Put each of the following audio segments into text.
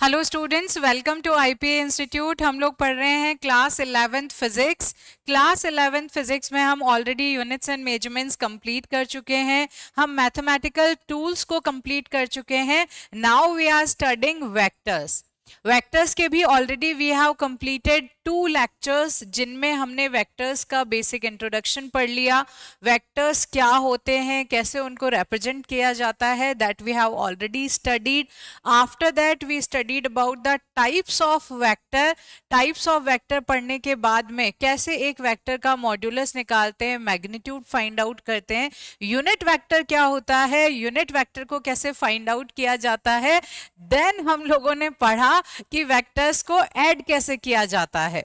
Hello students, welcome to IPA institute. हम लोग पढ़ रहे हैं class 11th physics. Class 11th physics में हम already units and measurements complete कर चुके हैं। हम मैथमेटिकल टूल्स को कंप्लीट कर चुके हैं। Now we are studying vectors. Vectors के भी already we have completed 2 lectures, जिनमें हमने वेक्टर्स का बेसिक इंट्रोडक्शन पढ़ लिया। वेक्टर्स क्या होते हैं, कैसे उनको रिप्रेजेंट किया जाता है, that we have already studied. After that we studied about the types of vector. Types of vector पढ़ने के बाद में कैसे एक वेक्टर का मॉड्यूलस निकालते हैं, मैग्नीट्यूड फाइंड आउट करते हैं, यूनिट वेक्टर क्या होता है, यूनिट वेक्टर को कैसे फाइंड आउट किया जाता है। देन हम लोगों ने पढ़ा कि वेक्टर्स को ऐड कैसे किया जाता है।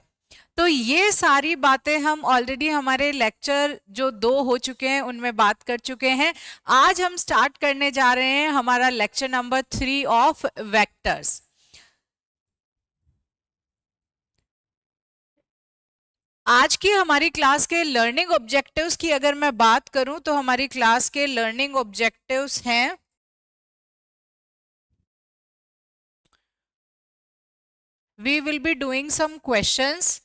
तो ये सारी बातें हम ऑलरेडी हमारे लेक्चर जो 2 हो चुके हैं उनमें बात कर चुके हैं। आज हम स्टार्ट करने जा रहे हैं हमारा लेक्चर नंबर 3 ऑफ वेक्टर्स। आज की हमारी क्लास के लर्निंग ऑब्जेक्टिव्स की अगर मैं बात करूं तो हमारी क्लास के लर्निंग ऑब्जेक्टिव्स हैं we will be doing some questions.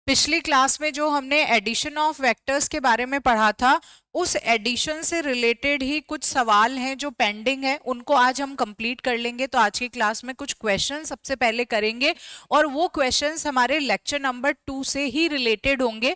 पिछली क्लास में जो हमने एडिशन ऑफ वेक्टर्स के बारे में पढ़ा था, उस एडिशन से रिलेटेड ही कुछ सवाल हैं जो पेंडिंग है, उनको आज हम कंप्लीट कर लेंगे। तो आज की क्लास में कुछ क्वेश्चन सबसे पहले करेंगे और वो क्वेश्चंस हमारे लेक्चर नंबर 2 से ही रिलेटेड होंगे।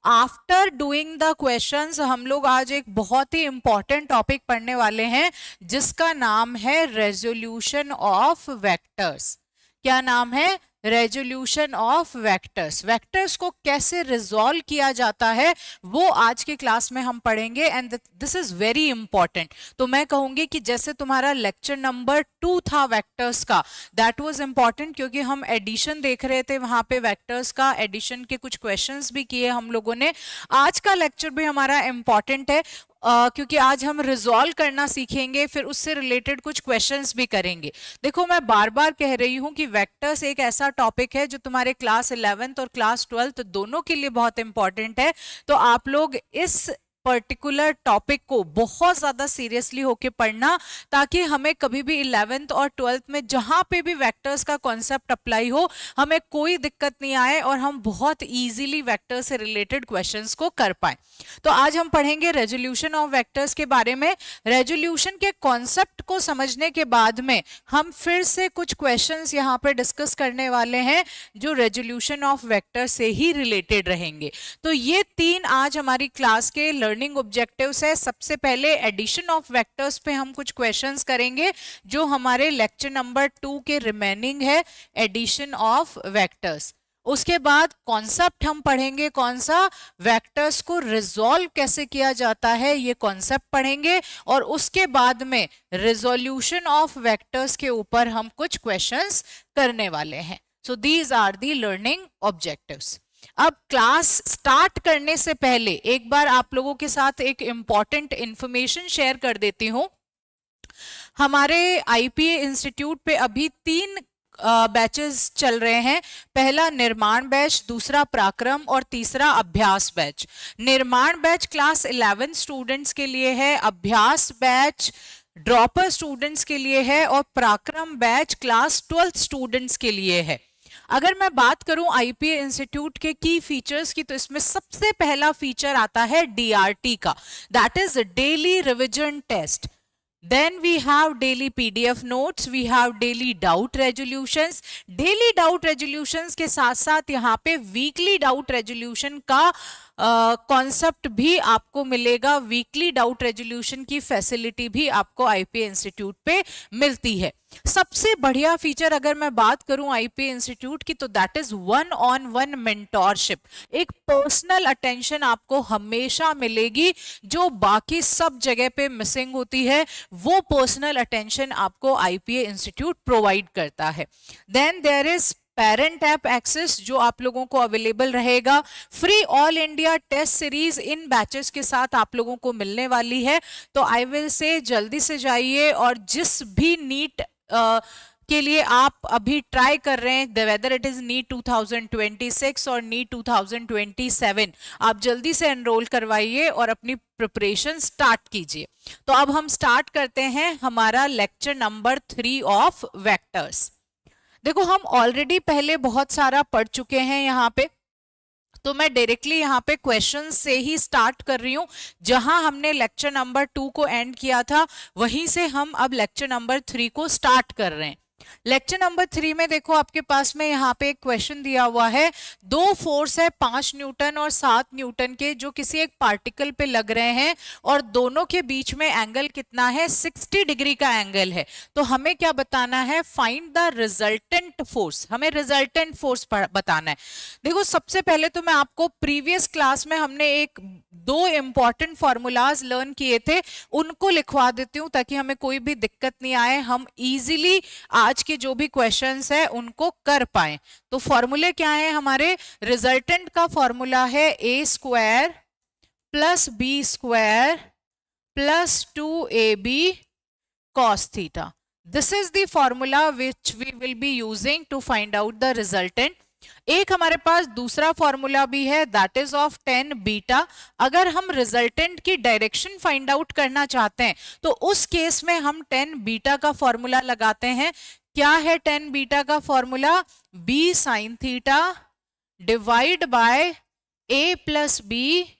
आफ्टर डूइंग द क्वेश्चंस हम लोग आज एक बहुत ही इंपॉर्टेंट टॉपिक पढ़ने वाले हैं जिसका नाम है रेजोल्यूशन ऑफ वेक्टर्स। क्या नाम है? Resolution of vectors. वेक्टर्स को कैसे रिजॉल्व किया जाता है वो आज की क्लास में हम पढ़ेंगे and this is very important. तो मैं कहूंगी कि जैसे तुम्हारा लेक्चर नंबर 2 था वेक्टर्स का, दैट वाज इंपॉर्टेंट क्योंकि हम एडिशन देख रहे थे, वहां पे वेक्टर्स का एडिशन के कुछ क्वेश्चंस भी किए हम लोगों ने। आज का लेक्चर भी हमारा इंपॉर्टेंट है क्योंकि आज हम रिजॉल्व करना सीखेंगे, फिर उससे रिलेटेड कुछ क्वेश्चंस भी करेंगे। देखो, मैं बार बार कह रही हूं कि वेक्टर्स एक ऐसा टॉपिक है जो तुम्हारे क्लास 11th और क्लास 12th दोनों के लिए बहुत इंपॉर्टेंट है। तो आप लोग इस पर्टिकुलर टॉपिक को बहुत ज्यादा सीरियसली होके पढ़ना, ताकि हमें कभी भी 11th और 12th में जहां पे भी वेक्टर्स का कॉन्सेप्ट अप्लाई हो, हमें कोई दिक्कत नहीं आए और हम बहुत इजीली वेक्टर्स से रिलेटेड क्वेश्चंस को कर पाए। तो आज हम पढ़ेंगे रेजोल्यूशन ऑफ वेक्टर्स के बारे में। रेजोल्यूशन के कॉन्सेप्ट को समझने के बाद में हम फिर से कुछ क्वेश्चंस यहाँ पे डिस्कस करने वाले हैं जो रेजोल्यूशन ऑफ वेक्टर से ही रिलेटेड रहेंगे। तो ये 3 आज हमारी क्लास के लर्निंग ऑब्जेक्टिव्स है। सबसे पहले एडिशन ऑफ वेक्टर्स पे हम कुछ क्वेश्चंस करेंगे जो हमारे लेक्चर नंबर 2 के रिमेनिंग है, एडिशन ऑफ वेक्टर्स। उसके बाद कॉन्सेप्ट हम पढ़ेंगे, कौन सा? वेक्टर्स को रिजॉल्व कैसे किया जाता है, ये कॉन्सेप्ट पढ़ेंगे। और उसके बाद में रिजोल्यूशन ऑफ वेक्टर्स के ऊपर हम कुछ क्वेश्चंस करने वाले हैं। So these are the learning objectives. अब क्लास स्टार्ट करने से पहले एक बार आप लोगों के साथ एक इंपॉर्टेंट इंफॉर्मेशन शेयर कर देती हूं। हमारे आईपीए इंस्टीट्यूट पे अभी 3 बैचेस चल रहे हैं। पहला निर्माण बैच, दूसरा पराक्रम और तीसरा अभ्यास बैच। निर्माण बैच क्लास 11 स्टूडेंट्स के लिए है, अभ्यास बैच ड्रॉपर स्टूडेंट्स के लिए है और पराक्रम बैच क्लास 12 स्टूडेंट्स के लिए है। अगर मैं बात करूं आईपीए इंस्टीट्यूट के की फीचर्स की, तो इसमें सबसे पहला फीचर आता है डीआरटी का, that is daily revision test. Then we have daily PDF notes, we have daily doubt resolutions. Daily doubt resolutions के साथ साथ यहाँ पे weekly doubt resolution का कॉन्सेप्ट भी आपको मिलेगा। वीकली डाउट रेजोल्यूशन की फैसिलिटी भी आपको आईपीए इंस्टीट्यूट पे मिलती है। सबसे बढ़िया फीचर अगर मैं बात करूं आईपीए इंस्टीट्यूट की, तो दैट इज 1-on-1 मेंटोरशिप। एक पर्सनल अटेंशन आपको हमेशा मिलेगी जो बाकी सब जगह पे मिसिंग होती है, वो पर्सनल अटेंशन आपको आईपीए इंस्टीट्यूट प्रोवाइड करता है। Then there is parent app access जो आप लोगों को अवेलेबल रहेगा। Free all India test series in batches के साथ आप लोगों को मिलने वाली है। तो आई विल से जल्दी से जाइए और जिस भी नीट के लिए आप अभी ट्राई कर रहे हैं, वेदर इट इज नीट 2026 और नीट 2027, आप जल्दी से एनरोल करवाइए और अपनी प्रिपरेशन स्टार्ट कीजिए। तो अब हम स्टार्ट करते हैं हमारा लेक्चर नंबर 3 ऑफ वेक्टर्स। देखो हम ऑलरेडी पहले बहुत सारा पढ़ चुके हैं यहाँ पे, तो मैं डायरेक्टली यहाँ पे क्वेश्चन से ही स्टार्ट कर रही हूँ। जहां हमने लेक्चर नंबर 2 को एंड किया था वहीं से हम अब लेक्चर नंबर 3 को स्टार्ट कर रहे हैं। लेक्चर नंबर 3 में देखो आपके पास में यहाँ पे एक क्वेश्चन दिया हुआ है, दो फोर्स है 5 न्यूटन और 7 न्यूटन के जो किसी एक पार्टिकल पे लग रहे हैं और दोनों के बीच में एंगल कितना है, 60 डिग्री का एंगल है। तो हमें क्या बताना है, फाइंड द रिजल्टेंट फोर्स, हमें रिजल्टेंट फोर्स बताना है। देखो सबसे पहले तो मैं आपको प्रीवियस क्लास में हमने एक दो इंपॉर्टेंट फॉर्मूलाज लर्न किए थे, उनको लिखवा देती हूँ ताकि हमें कोई भी दिक्कत नहीं आए, हम इजीली आज के जो भी क्वेश्चंस है उनको कर पाए। तो फॉर्मूले क्या है हमारे, रिजल्टेंट का फॉर्मूला है a square plus B square plus 2ab cos theta. This is the formula which we will be using to find out the resultant. एक हमारे पास दूसरा फॉर्मूला भी है, दैट इज ऑफ 10 बीटा। अगर हम रिजल्टेंट की डायरेक्शन फाइंड आउट करना चाहते हैं तो उस केस में हम 10 बीटा का फॉर्मूला लगाते हैं। क्या है 10 बीटा का formula, b sin theta divide by a plus b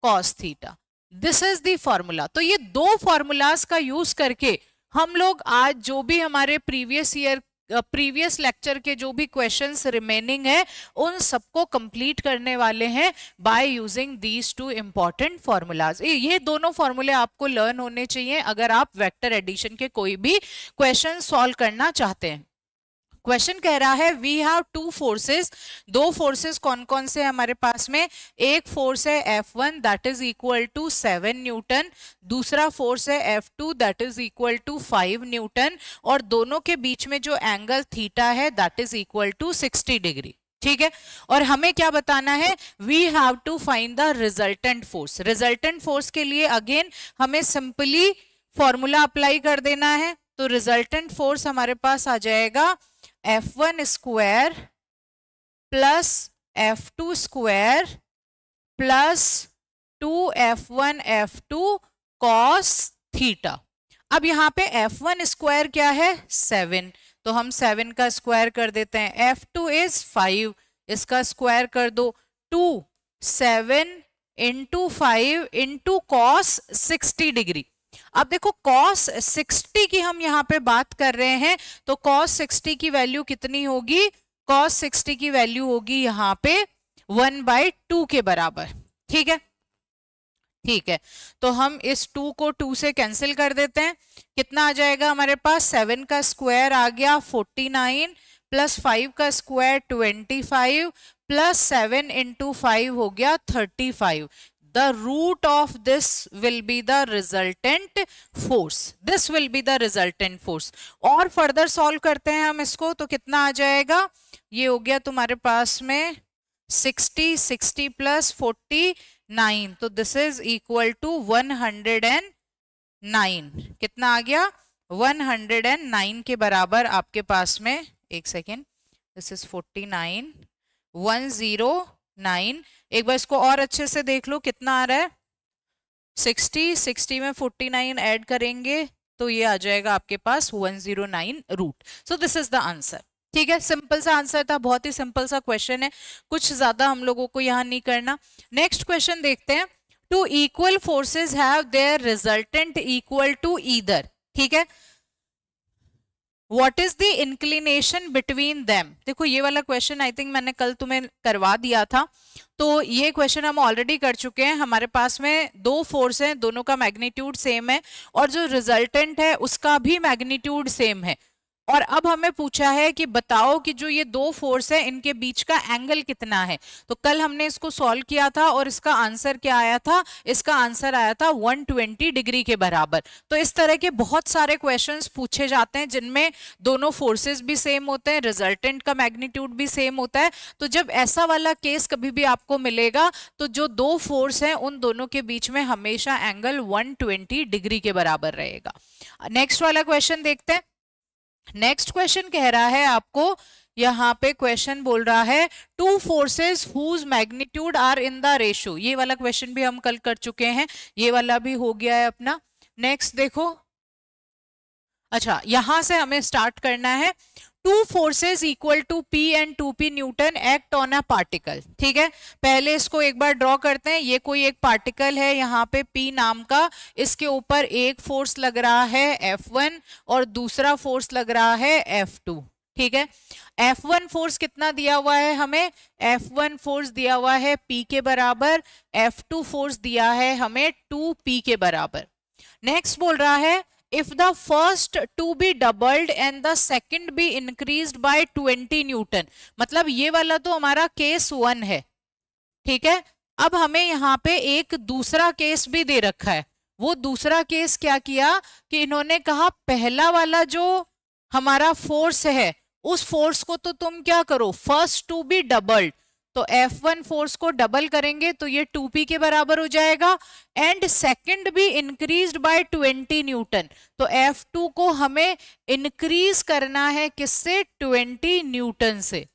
cos theta. This is the formula. तो ये दो फॉर्मूलाज का यूज करके हम लोग आज जो भी हमारे प्रीवियस लेक्चर के जो भी क्वेश्चंस रिमेनिंग है उन सबको कंप्लीट करने वाले हैं by using these two important formulas. ये दोनों फॉर्मूले आपको लर्न होने चाहिए अगर आप वेक्टर एडिशन के कोई भी क्वेश्चन सॉल्व करना चाहते हैं। क्वेश्चन कह रहा है वी हैव टू फोर्सेस, दो फोर्सेस कौन कौन से हमारे पास में, एक फोर्स है F1 that is equal to 7 newton, दूसरा फोर्स है F2 that is equal to 5 newton और दोनों के बीच में जो एंगल थीटा है that is equal to 60 degree. ठीक है, और हमें क्या बताना है, we have to find the resultant force. Resultant force के लिए अगेन हमें सिंपली फॉर्मूला अप्लाई कर देना है। तो रिजल्टेंट फोर्स हमारे पास आ जाएगा F1 square plus F2 square plus 2F1 F2 cos theta. अब यहाँ पे F1 स्क्वायर क्या है, 7, तो हम 7 का स्क्वायर कर देते हैं। F2 इज 5, इसका स्क्वायर कर दो, 2 7 इंटू 5 इंटू cos 60 डिग्री। अब देखो cos 60 की हम यहाँ पे बात कर रहे हैं तो cos 60 की वैल्यू कितनी होगी, cos 60 की वैल्यू होगी यहाँ पे 1/2 के बराबर। ठीक है, ठीक है, तो हम इस 2 को 2 से कैंसिल कर देते हैं। कितना आ जाएगा हमारे पास, 7 का स्क्वायर आ गया 49 प्लस 5 का स्क्वायर 25 प्लस 7 इंटू 5 हो गया 35। The root of this will be the resultant force. This will be the resultant force. और further solve करते हैं हम इसको तो कितना आ जाएगा, ये हो गया तुम्हारे पास में 60 प्लस 49, तो this is equal to 109। कितना आ गया, 109 के बराबर आपके पास में, एक सेकेंड, this is 49 109। एक बार इसको और अच्छे से देख लो कितना आ रहा है, 60 में 49 ऐड करेंगे तो ये आ जाएगा आपके पास 109 root. So this is the answer. ठीक है, सिंपल सा आंसर था, बहुत ही सिंपल सा क्वेश्चन है, कुछ ज्यादा हम लोगों को यहाँ नहीं करना। नेक्स्ट क्वेश्चन देखते हैं, two equal forces have their resultant equal to either. ठीक है, What is the inclination between them? देखो ये वाला क्वेश्चन आई थिंक मैंने कल तुम्हें करवा दिया था, तो ये क्वेश्चन हम ऑलरेडी कर चुके हैं। हमारे पास में दो फोर्स हैं, दोनों का मैग्नीट्यूड सेम है और जो रिजल्टेंट है उसका भी मैग्नीट्यूड सेम है। और अब हमें पूछा है कि बताओ कि जो ये दो फोर्स है इनके बीच का एंगल कितना है। तो कल हमने इसको सॉल्व किया था और इसका आंसर क्या आया था, इसका आंसर आया था 120 डिग्री के बराबर। तो इस तरह के बहुत सारे क्वेश्चंस पूछे जाते हैं जिनमें दोनों फोर्सेस भी सेम होते हैं, रिजल्टेंट का मैग्नीट्यूड भी सेम होता है। तो जब ऐसा वाला केस कभी भी आपको मिलेगा तो जो दो फोर्स हैं उन दोनों के बीच में हमेशा एंगल 120 डिग्री के बराबर रहेगा। नेक्स्ट वाला क्वेश्चन देखते हैं। नेक्स्ट क्वेश्चन कह रहा है आपको, यहाँ पे क्वेश्चन बोल रहा है two forces whose magnitude are in the ratio. ये वाला क्वेश्चन भी हम कल कर चुके हैं, ये वाला भी हो गया है अपना। नेक्स्ट देखो, अच्छा यहां से हमें स्टार्ट करना है। Two forces equal to P and 2P newton act on a particle. ठीक है, पहले इसको एक बार ड्रॉ करते हैं। ये कोई एक पार्टिकल है यहाँ पे P नाम का, इसके ऊपर एक फोर्स लग रहा है F1 और दूसरा फोर्स लग रहा है F2। ठीक है, F1 फोर्स कितना दिया हुआ है हमें? F1 फोर्स दिया हुआ है P के बराबर, F2 फोर्स दिया है हमें 2P के बराबर। नेक्स्ट बोल रहा है if the first to be doubled and the second be increased by 20 Newton. मतलब ये वाला तो हमारा केस 1 है। ठीक है, अब हमें यहाँ पे एक दूसरा केस भी दे रखा है। वो दूसरा केस क्या किया कि इन्होंने कहा पहला वाला जो हमारा फोर्स है उस फोर्स को तो तुम क्या करो, फर्स्ट टू बी डबल्ड। तो F1 फोर्स को डबल करेंगे तो ये 2P के बराबर हो जाएगा, एंड सेकंड भी इंक्रीज्ड बाय 20 न्यूटन। तो F2 को हमें इंक्रीज करना है किससे? 20 न्यूटन से।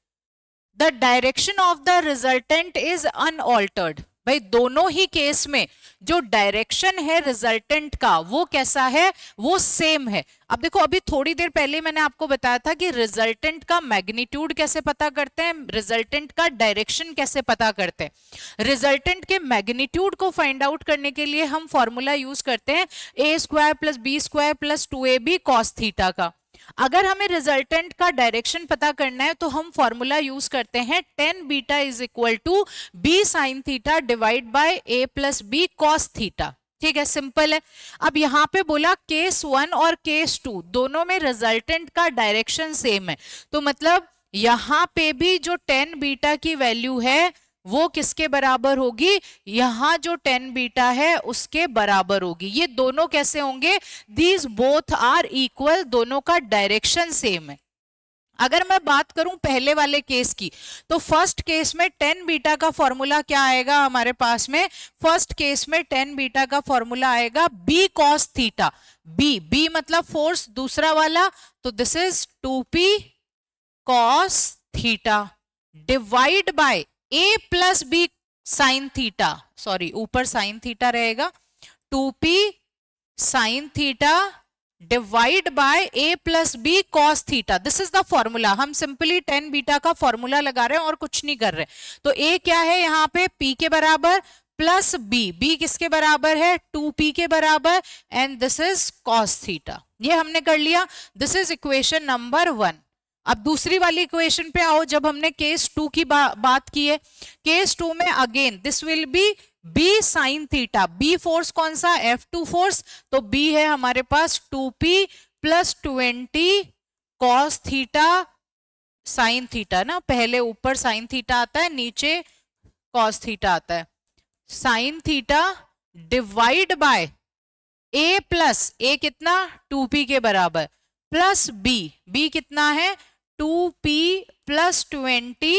The direction of the resultant is unaltered. भाई दोनों ही केस में जो डायरेक्शन है रिजल्टेंट का वो कैसा है? वो सेम है। अब देखो, अभी थोड़ी देर पहले मैंने आपको बताया था कि रिजल्टेंट का मैग्नीट्यूड कैसे पता करते हैं, रिजल्टेंट का डायरेक्शन कैसे पता करते हैं। रिजल्टेंट के मैग्नीट्यूड को फाइंड आउट करने के लिए हम फॉर्मूला यूज करते हैं a² + b² + 2ab cos theta का। अगर हमें रिजल्टेंट का डायरेक्शन पता करना है तो हम फॉर्मूला यूज करते हैं tan beta = b sin theta divide by a + b cos theta. ठीक है, सिंपल है। अब यहाँ पे बोला केस 1 और केस 2 दोनों में रिजल्टेंट का डायरेक्शन सेम है, तो मतलब यहाँ पे भी जो tan बीटा की वैल्यू है वो किसके बराबर होगी? यहां जो tan बीटा है उसके बराबर होगी। ये दोनों कैसे होंगे? दीज बोथ आर इक्वल, दोनों का डायरेक्शन सेम है। अगर मैं बात करूं पहले वाले केस की, तो फर्स्ट केस में tan बीटा का फॉर्मूला क्या आएगा हमारे पास में? फर्स्ट केस में tan बीटा का फॉर्मूला आएगा b cos थीटा। b मतलब फोर्स दूसरा वाला, तो this is 2p cos theta divide by a + b sin theta. Sorry, ऊपर sin थीटा रहेगा, 2p sin theta divide by a + b cos theta. This is the formula. हम simply tan beta का formula लगा रहे हैं और कुछ नहीं कर रहे। तो a क्या है यहाँ पे? p के बराबर प्लस b किसके बराबर है? 2p के बराबर, and this is cos theta. ये हमने कर लिया। This is equation number 1। अब दूसरी वाली इक्वेशन पे आओ। जब हमने केस 2 की बात की है, केस 2 में again this will B b sin theta. b force कौन सा? F2 फोर्स, तो b है हमारे पास 2p + 20 cos theta sin theta ना, पहले ऊपर sin थीटा आता है, नीचे cos थीटा आता है। sin theta divide by a कितना? 2p के बराबर, प्लस b कितना है? 2p + 20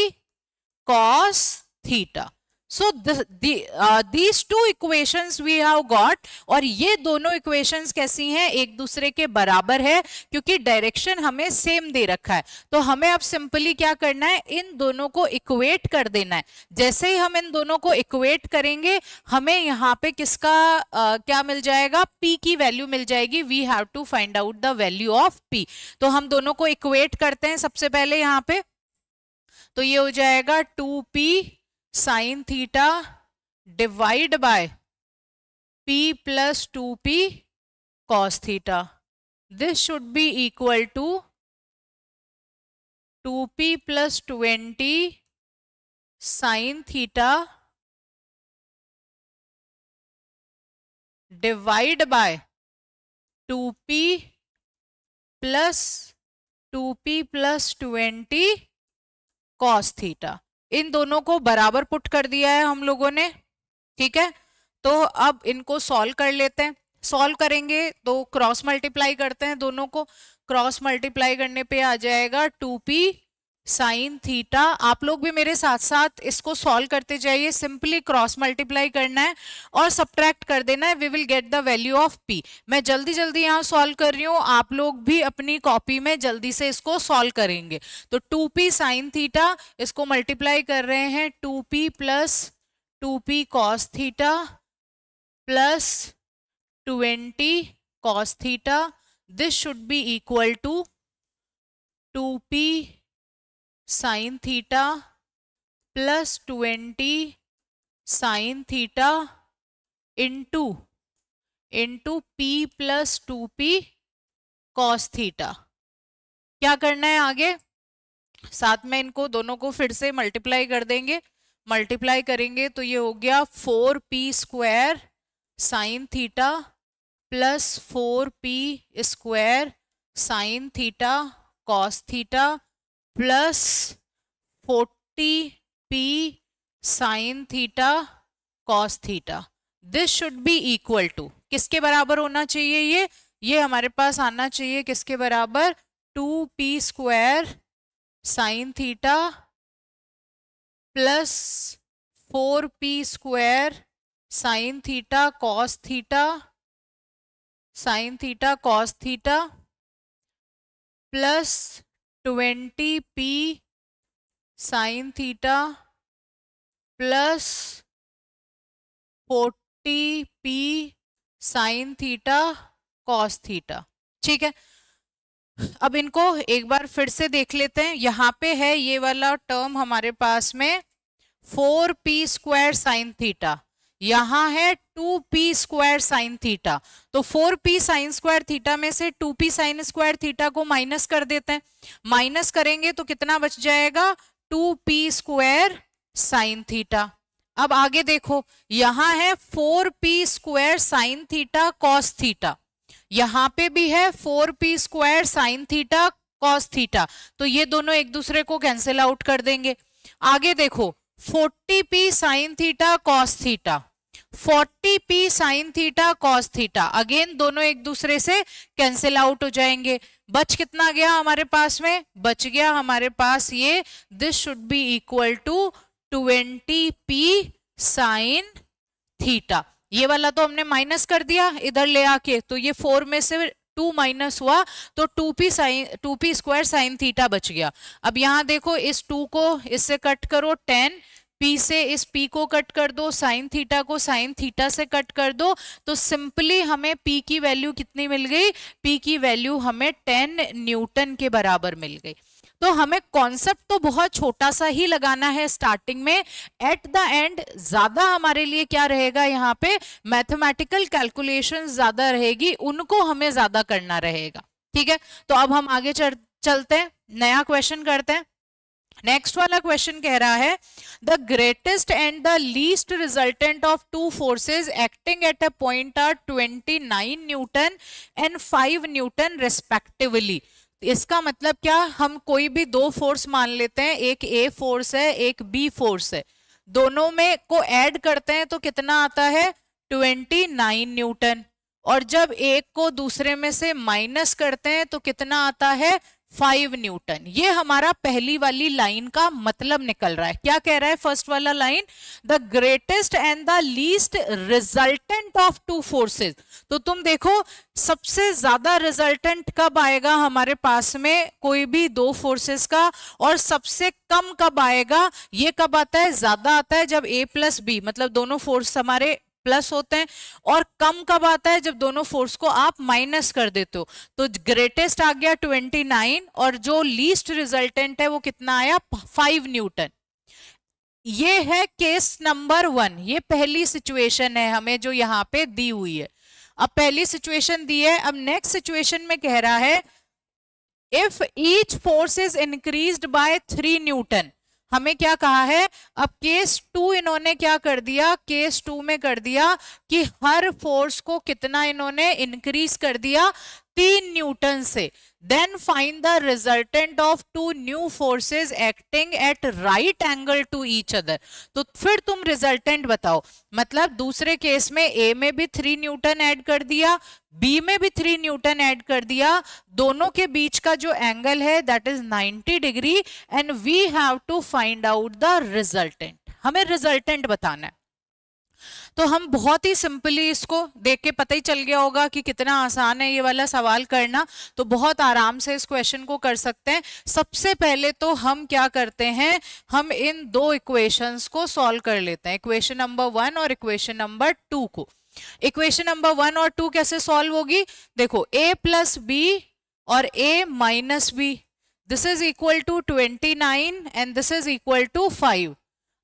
cos theta. So these two equations we have got, और ये दोनों इक्वेशंस कैसी हैं? एक दूसरे के बराबर है, क्योंकि डायरेक्शन हमें सेम दे रखा है। तो हमें अब सिंपली क्या करना है? इन दोनों को इक्वेट कर देना है। जैसे ही हम इन दोनों को इक्वेट करेंगे हमें यहाँ पे किसका क्या मिल जाएगा? p की वैल्यू मिल जाएगी। We have to find out the value of p। तो हम दोनों को इक्वेट करते हैं सबसे पहले यहाँ पे। तो ये हो जाएगा 2p sin theta divide by p + 2p cos theta. This should be equal to 2p + 20 sin theta divide by 2p + 20 cos theta. इन दोनों को बराबर पुट कर दिया है हम लोगों ने। ठीक है, तो अब इनको सॉल्व कर लेते हैं। सॉल्व करेंगे तो क्रॉस मल्टीप्लाई करते हैं दोनों को। क्रॉस मल्टीप्लाई करने पे आ जाएगा 2p sin थीटा। आप लोग भी मेरे साथ साथ इसको सॉल्व करते जाइए। सिंपली क्रॉस मल्टीप्लाई करना है और सब्ट्रैक्ट कर देना है। We will get the value of p। मैं जल्दी जल्दी यहाँ सॉल्व कर रही हूँ, आप लोग भी अपनी कॉपी में जल्दी से इसको सॉल्व करेंगे। तो 2p sin थीटा, इसको मल्टीप्लाई कर रहे हैं 2p + 2p cos theta + 20 cos theta. This should be equal to 2p sine theta plus 20 sine theta into p plus 2p cos theta. क्या करना है आगे, साथ में इनको दोनों को फिर से मल्टीप्लाई कर देंगे। मल्टीप्लाई करेंगे तो ये हो गया 4p square sine theta plus 4p square sine theta cos theta plus 40p sine theta cos theta. This should be equal to, किसके बराबर होना चाहिए, ये हमारे पास आना चाहिए किसके बराबर, 2p square sine theta plus 4p square sine theta cos theta plus 20p sine theta plus 40p sine theta cos theta. ठीक है, अब इनको एक बार फिर से देख लेते हैं। यहाँ पे है ये वाला टर्म हमारे पास में 4p स्क्वायर साइन थीटा, यहाँ है 2p स्क्वायर साइन थीटा। तो 4p साइन स्क्वायर थीटा में से 2p साइन स्क्वायर थीटा को माइनस कर देते हैं। माइनस करेंगे तो कितना बच जाएगा, 2p स्क्वायर साइन थीटा। अब आगे देखो, यहाँ है 4p square sine theta cos theta, यहाँ पे भी है 4p square sine theta cos theta, तो ये दोनों एक दूसरे को कैंसिल आउट कर देंगे। आगे देखो 40p sine theta cos theta, 40p sine theta cos theta, again दोनों एक दूसरे से कैंसिल आउट हो जाएंगे। बच कितना गया हमारे पास में, बच गया हमारे पास ये, this should be equal to 20p sine theta. ये वाला तो हमने माइनस कर दिया इधर ले आके, तो ये 4 में से 2 माइनस हुआ तो 2p स्क्वायर साइन थीटा बच गया। अब यहाँ देखो इस 2 को इससे कट करो, 10 p से इस p को कट कर दो, साइन थीटा को साइन थीटा से कट कर दो, तो सिंपली हमें p की वैल्यू कितनी मिल गई, p की वैल्यू हमें 10 न्यूटन के बराबर मिल गई। तो हमें कॉन्सेप्ट तो बहुत छोटा सा ही लगाना है स्टार्टिंग में, एट द एंड ज्यादा हमारे लिए क्या रहेगा, यहाँ पे मैथमेटिकल कैलकुलेशन ज्यादा रहेगी, उनको हमें ज्यादा करना रहेगा। ठीक है, तो अब हम आगे चलते हैं, नया क्वेश्चन करते हैं। नेक्स्ट वाला क्वेश्चन कह रहा है, the greatest and the least resultant of two forces acting at a point are 29 newton and 5 newton respectively. इसका मतलब क्या, हम कोई भी दो फोर्स मान लेते हैं, एक ए फोर्स है एक बी फोर्स है, दोनों में को ऐड करते हैं तो कितना आता है 29 न्यूटन, और जब एक को दूसरे में से माइनस करते हैं तो कितना आता है 5 न्यूटन। ये हमारा पहली वाली लाइन का मतलब निकल रहा है। क्या कह रहा है फर्स्ट वाला line, the greatest and the least resultant of two forces. तो तुम देखो सबसे ज्यादा रिजल्टेंट कब आएगा हमारे पास में कोई भी दो फोर्सेस का, और सबसे कम कब आएगा, ये कब आता है, ज्यादा आता है जब a प्लस बी मतलब दोनों फोर्स हमारे प्लस होते हैं, और कम कब आता है जब दोनों फोर्स को आप माइनस कर देते हो। तो ग्रेटेस्ट आ गया 29 और जो लीस्ट रिजल्टेंट है वो कितना आया 5 न्यूटन। ये है केस नंबर 1, ये पहली सिचुएशन है हमें जो यहाँ पे दी हुई है। अब पहली सिचुएशन दी है, अब नेक्स्ट सिचुएशन में कह रहा है if each force is increased by 3 Newton. हमें क्या कहा है, अब केस 2 इन्होंने क्या कर दिया, केस 2 में कर दिया कि हर फोर्स को कितना इन्होंने इंक्रीज कर दिया 3 न्यूटन से। Then find the resultant of 2 new forces acting at right angle to each other. तो फिर तुम रिजल्टेंट बताओ, मतलब दूसरे केस में ए में भी 3 न्यूटन ऐड कर दिया, बी में भी 3 न्यूटन ऐड कर दिया, दोनों के बीच का जो एंगल है that is 90 degree, and we have to find out the resultant. हमें रिजल्टेंट बताना है। तो हम बहुत ही सिंपली इसको देख के पता ही चल गया होगा कि कितना आसान है ये वाला सवाल करना, तो बहुत आराम से इस क्वेश्चन को कर सकते हैं। सबसे पहले तो हम क्या करते हैं, हम इन दो इक्वेशंस को सॉल्व कर लेते हैं, इक्वेशन नंबर 1 और इक्वेशन नंबर 2 को। इक्वेशन नंबर 1 और 2 कैसे सॉल्व होगी, देखो a प्लस बी और a minus b, this is equal to 29 and this is equal to 5।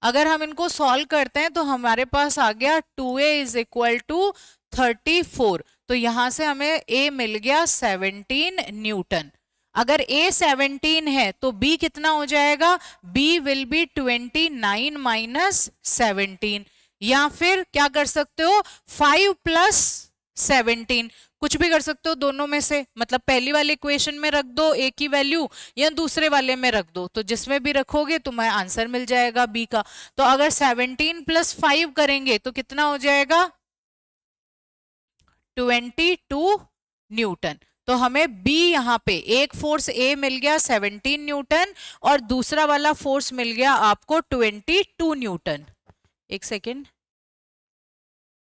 अगर हम इनको सॉल्व करते हैं तो हमारे पास आ गया 2a इज इक्वल टू 34। तो यहां से हमें a मिल गया 17 न्यूटन। अगर a 17 है तो b कितना हो जाएगा, b विल बी 29 माइनस 17। या फिर क्या कर सकते हो, 5 प्लस 17, कुछ भी कर सकते हो दोनों में से, मतलब पहली वाली इक्वेशन में रख दो a की वैल्यू या दूसरे वाले में रख दो, तो जिसमें भी रखोगे तुम्हें आंसर मिल जाएगा b का। तो अगर 17 प्लस 5 करेंगे तो कितना हो जाएगा, 22 न्यूटन। तो हमें b यहाँ पे एक फोर्स a मिल गया 17 न्यूटन और दूसरा वाला फोर्स मिल गया आपको 22 न्यूटन। एक सेकेंड,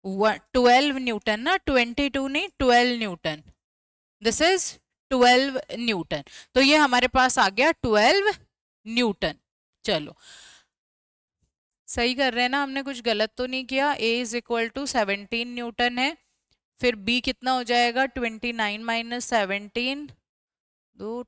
12 न्यूटन ना, 22 नहीं 12 न्यूटन, दिस इज 12 न्यूटन। तो ये हमारे पास आ गया 12 न्यूटन। चलो सही कर रहे हैं ना, हमने कुछ गलत तो नहीं किया। a is equal to 17 newton है, फिर b कितना हो जाएगा 29 माइनस 17, 2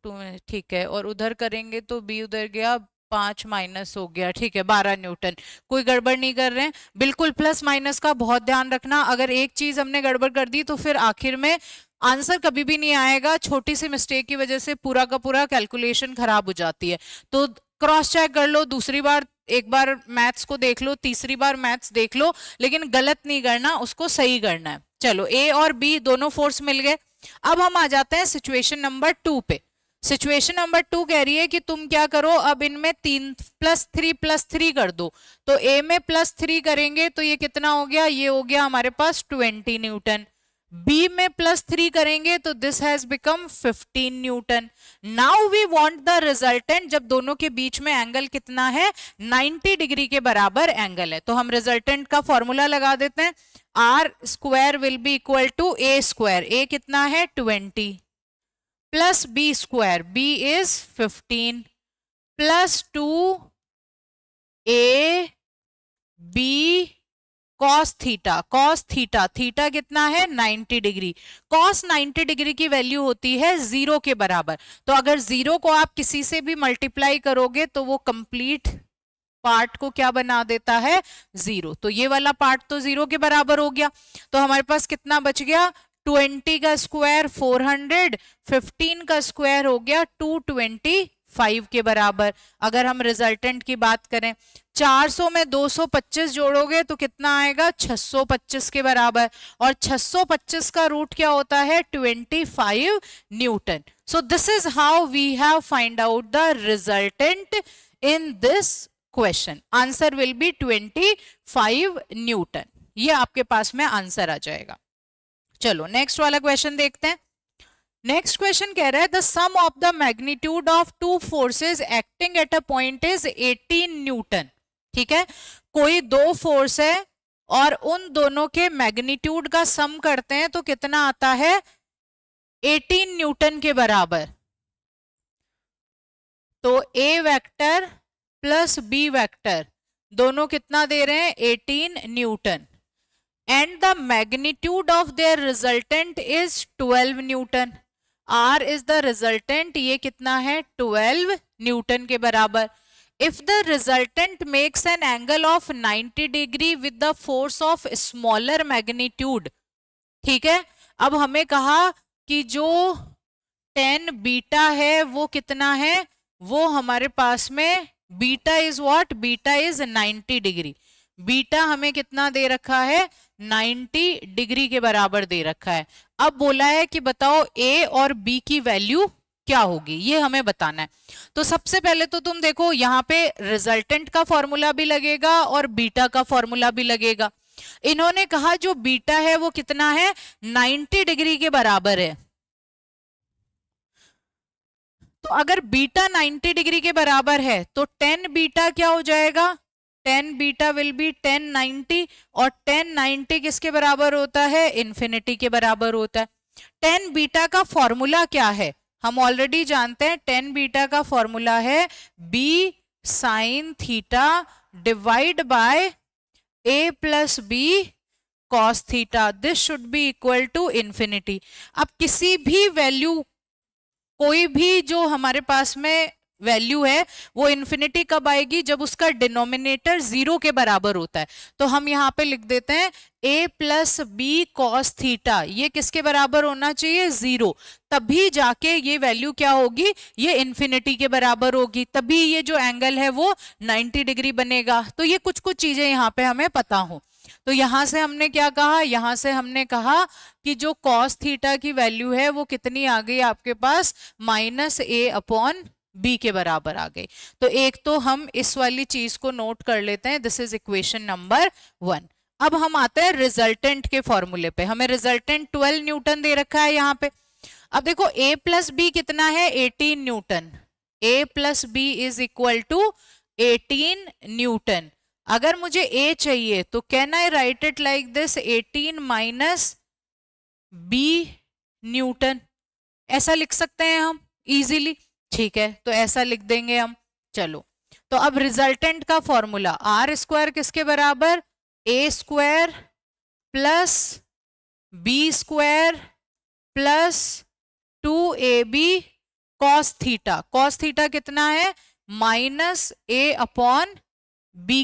ठीक है, और उधर करेंगे तो b उधर गया 5 माइनस हो गया, ठीक है 12 न्यूटन। कोई गड़बड़ नहीं कर रहे हैं, बिल्कुल प्लस माइनस का बहुत ध्यान रखना। अगर एक चीज हमने गड़बड़ कर दी तो फिर आखिर में आंसर कभी भी नहीं आएगा, छोटी सी मिस्टेक की वजह से पूरा का पूरा कैलकुलेशन खराब हो जाती है। तो क्रॉस चेक कर लो, दूसरी बार एक बार मैथ्स को देख लो, तीसरी बार मैथ्स देख लो, लेकिन गलत नहीं करना, उसको सही करना है। चलो a और b दोनों फोर्स मिल गए। अब हम आ जाते हैं सिचुएशन नंबर 2 पे। सिचुएशन नंबर 2 कह रही है कि तुम क्या करो, अब इनमें 3 प्लस 3 कर दो। तो a में प्लस 3 करेंगे तो ये कितना हो गया, ये हो गया हमारे पास 20 न्यूटन। b में प्लस 3 करेंगे तो this has become 15 newton. Now we want the resultant, जब दोनों के बीच में एंगल कितना है, 90 डिग्री के बराबर एंगल है। तो हम रिजल्टेंट का फॉर्मूला लगा देते हैं, r square will be equal to a square, a कितना है 20 plus b square, b is 15 plus 2a b cos theta, theta कितना है 90 डिग्री। कॉस 90 डिग्री की वैल्यू होती है 0 के बराबर। तो अगर 0 को आप किसी से भी मल्टीप्लाई करोगे तो वो कंप्लीट पार्ट को क्या बना देता है, 0। तो ये वाला पार्ट तो 0 के बराबर हो गया। तो हमारे पास कितना बच गया, 20 का स्क्वायर 400, 15 का स्क्वायर हो गया 225 के बराबर। अगर हम रिजल्टेंट की बात करें, 400 में 225 जोड़ोगे तो कितना आएगा, 625 के बराबर। और 625 का रूट क्या होता है, 25 newton. So this is how we have find out the resultant in this question. Answer will be 25 newton. ये आपके पास में आंसर आ जाएगा। चलो नेक्स्ट वाला क्वेश्चन देखते हैं। नेक्स्ट क्वेश्चन कह रहा है the sum of the magnitude of two forces acting at a point is 18 newton. ठीक है, कोई दो फोर्स है और उन दोनों के मैग्नीट्यूड का सम करते हैं तो कितना आता है, 18 न्यूटन के बराबर। तो a vector plus b vector दोनों कितना दे रहे हैं, 18 Newton. And the magnitude of their resultant is 12 Newton. r is the resultant, ये कितना है 12 न्यूटन के बराबर। If the resultant makes an angle of 90 degree with the force of smaller magnitude. ठीक है, अब हमें कहा कि जो 10 बीटा है वो कितना है, वो हमारे पास में beta is what, beta is 90 degree. Beta हमें कितना दे रखा है, 90 डिग्री के बराबर दे रखा है। अब बोला है कि बताओ a और b की वैल्यू क्या होगी, ये हमें बताना है। तो सबसे पहले तो तुम देखो यहाँ पे रिजल्टेंट का फॉर्मूला भी लगेगा और बीटा का फॉर्मूला भी लगेगा। इन्होंने कहा जो बीटा है वो कितना है, 90 डिग्री के बराबर है। तो अगर बीटा 90 डिग्री के बराबर है तो 10 बीटा क्या हो जाएगा, 10 बीटा विल बी 10 90, और 10 90 किसके बराबर होता है, इन्फिनिटी के बराबर होता है। 10 बीटा का फॉर्मूला क्या है, हम ऑलरेडी जानते हैं 10 बीटा का फॉर्मूला है b sine theta divide by a plus b cos theta, this should be equal to infinity. अब किसी भी वैल्यू कोई भी जो हमारे पास में वैल्यू है वो इन्फिनिटी कब आएगी, जब उसका डिनोमिनेटर 0 के बराबर होता है। तो हम यहाँ पे लिख देते हैं a plus b cos theta, ये किसके बराबर होना चाहिए, 0। तभी जाके ये वैल्यू क्या होगी, ये इन्फिनिटी के बराबर होगी, तभी ये जो एंगल है वो 90 डिग्री बनेगा। तो ये कुछ कुछ चीजें यहाँ पे हमें पता हो। तो यहां से हमने क्या कहा, यहां से हमने कहा कि जो कॉस थीटा की वैल्यू है वो कितनी आ गई आपके पास, -a/b के बराबर आ गई। तो एक तो हम इस वाली चीज को नोट कर लेते हैं, दिस इज इक्वेशन नंबर 1। अब हम आते हैं रिजल्टेंट के फॉर्मूले पे। हमें रिजल्टेंट 12 न्यूटन दे रखा है यहाँ पे। अब देखो a प्लस बी कितना है, 18 newton. a plus b is equal to 18 newton. अगर मुझे a चाहिए तो can I write it like this, 18 minus b newton, ऐसा लिख सकते हैं हम इजीली। ठीक है, तो ऐसा लिख देंगे हम। चलो, तो अब रिजल्टेंट का फॉर्मूला आर स्क्वायर किसके बराबर, A square plus B square plus 2ab cos theta. Cos theta कितना है, -a/b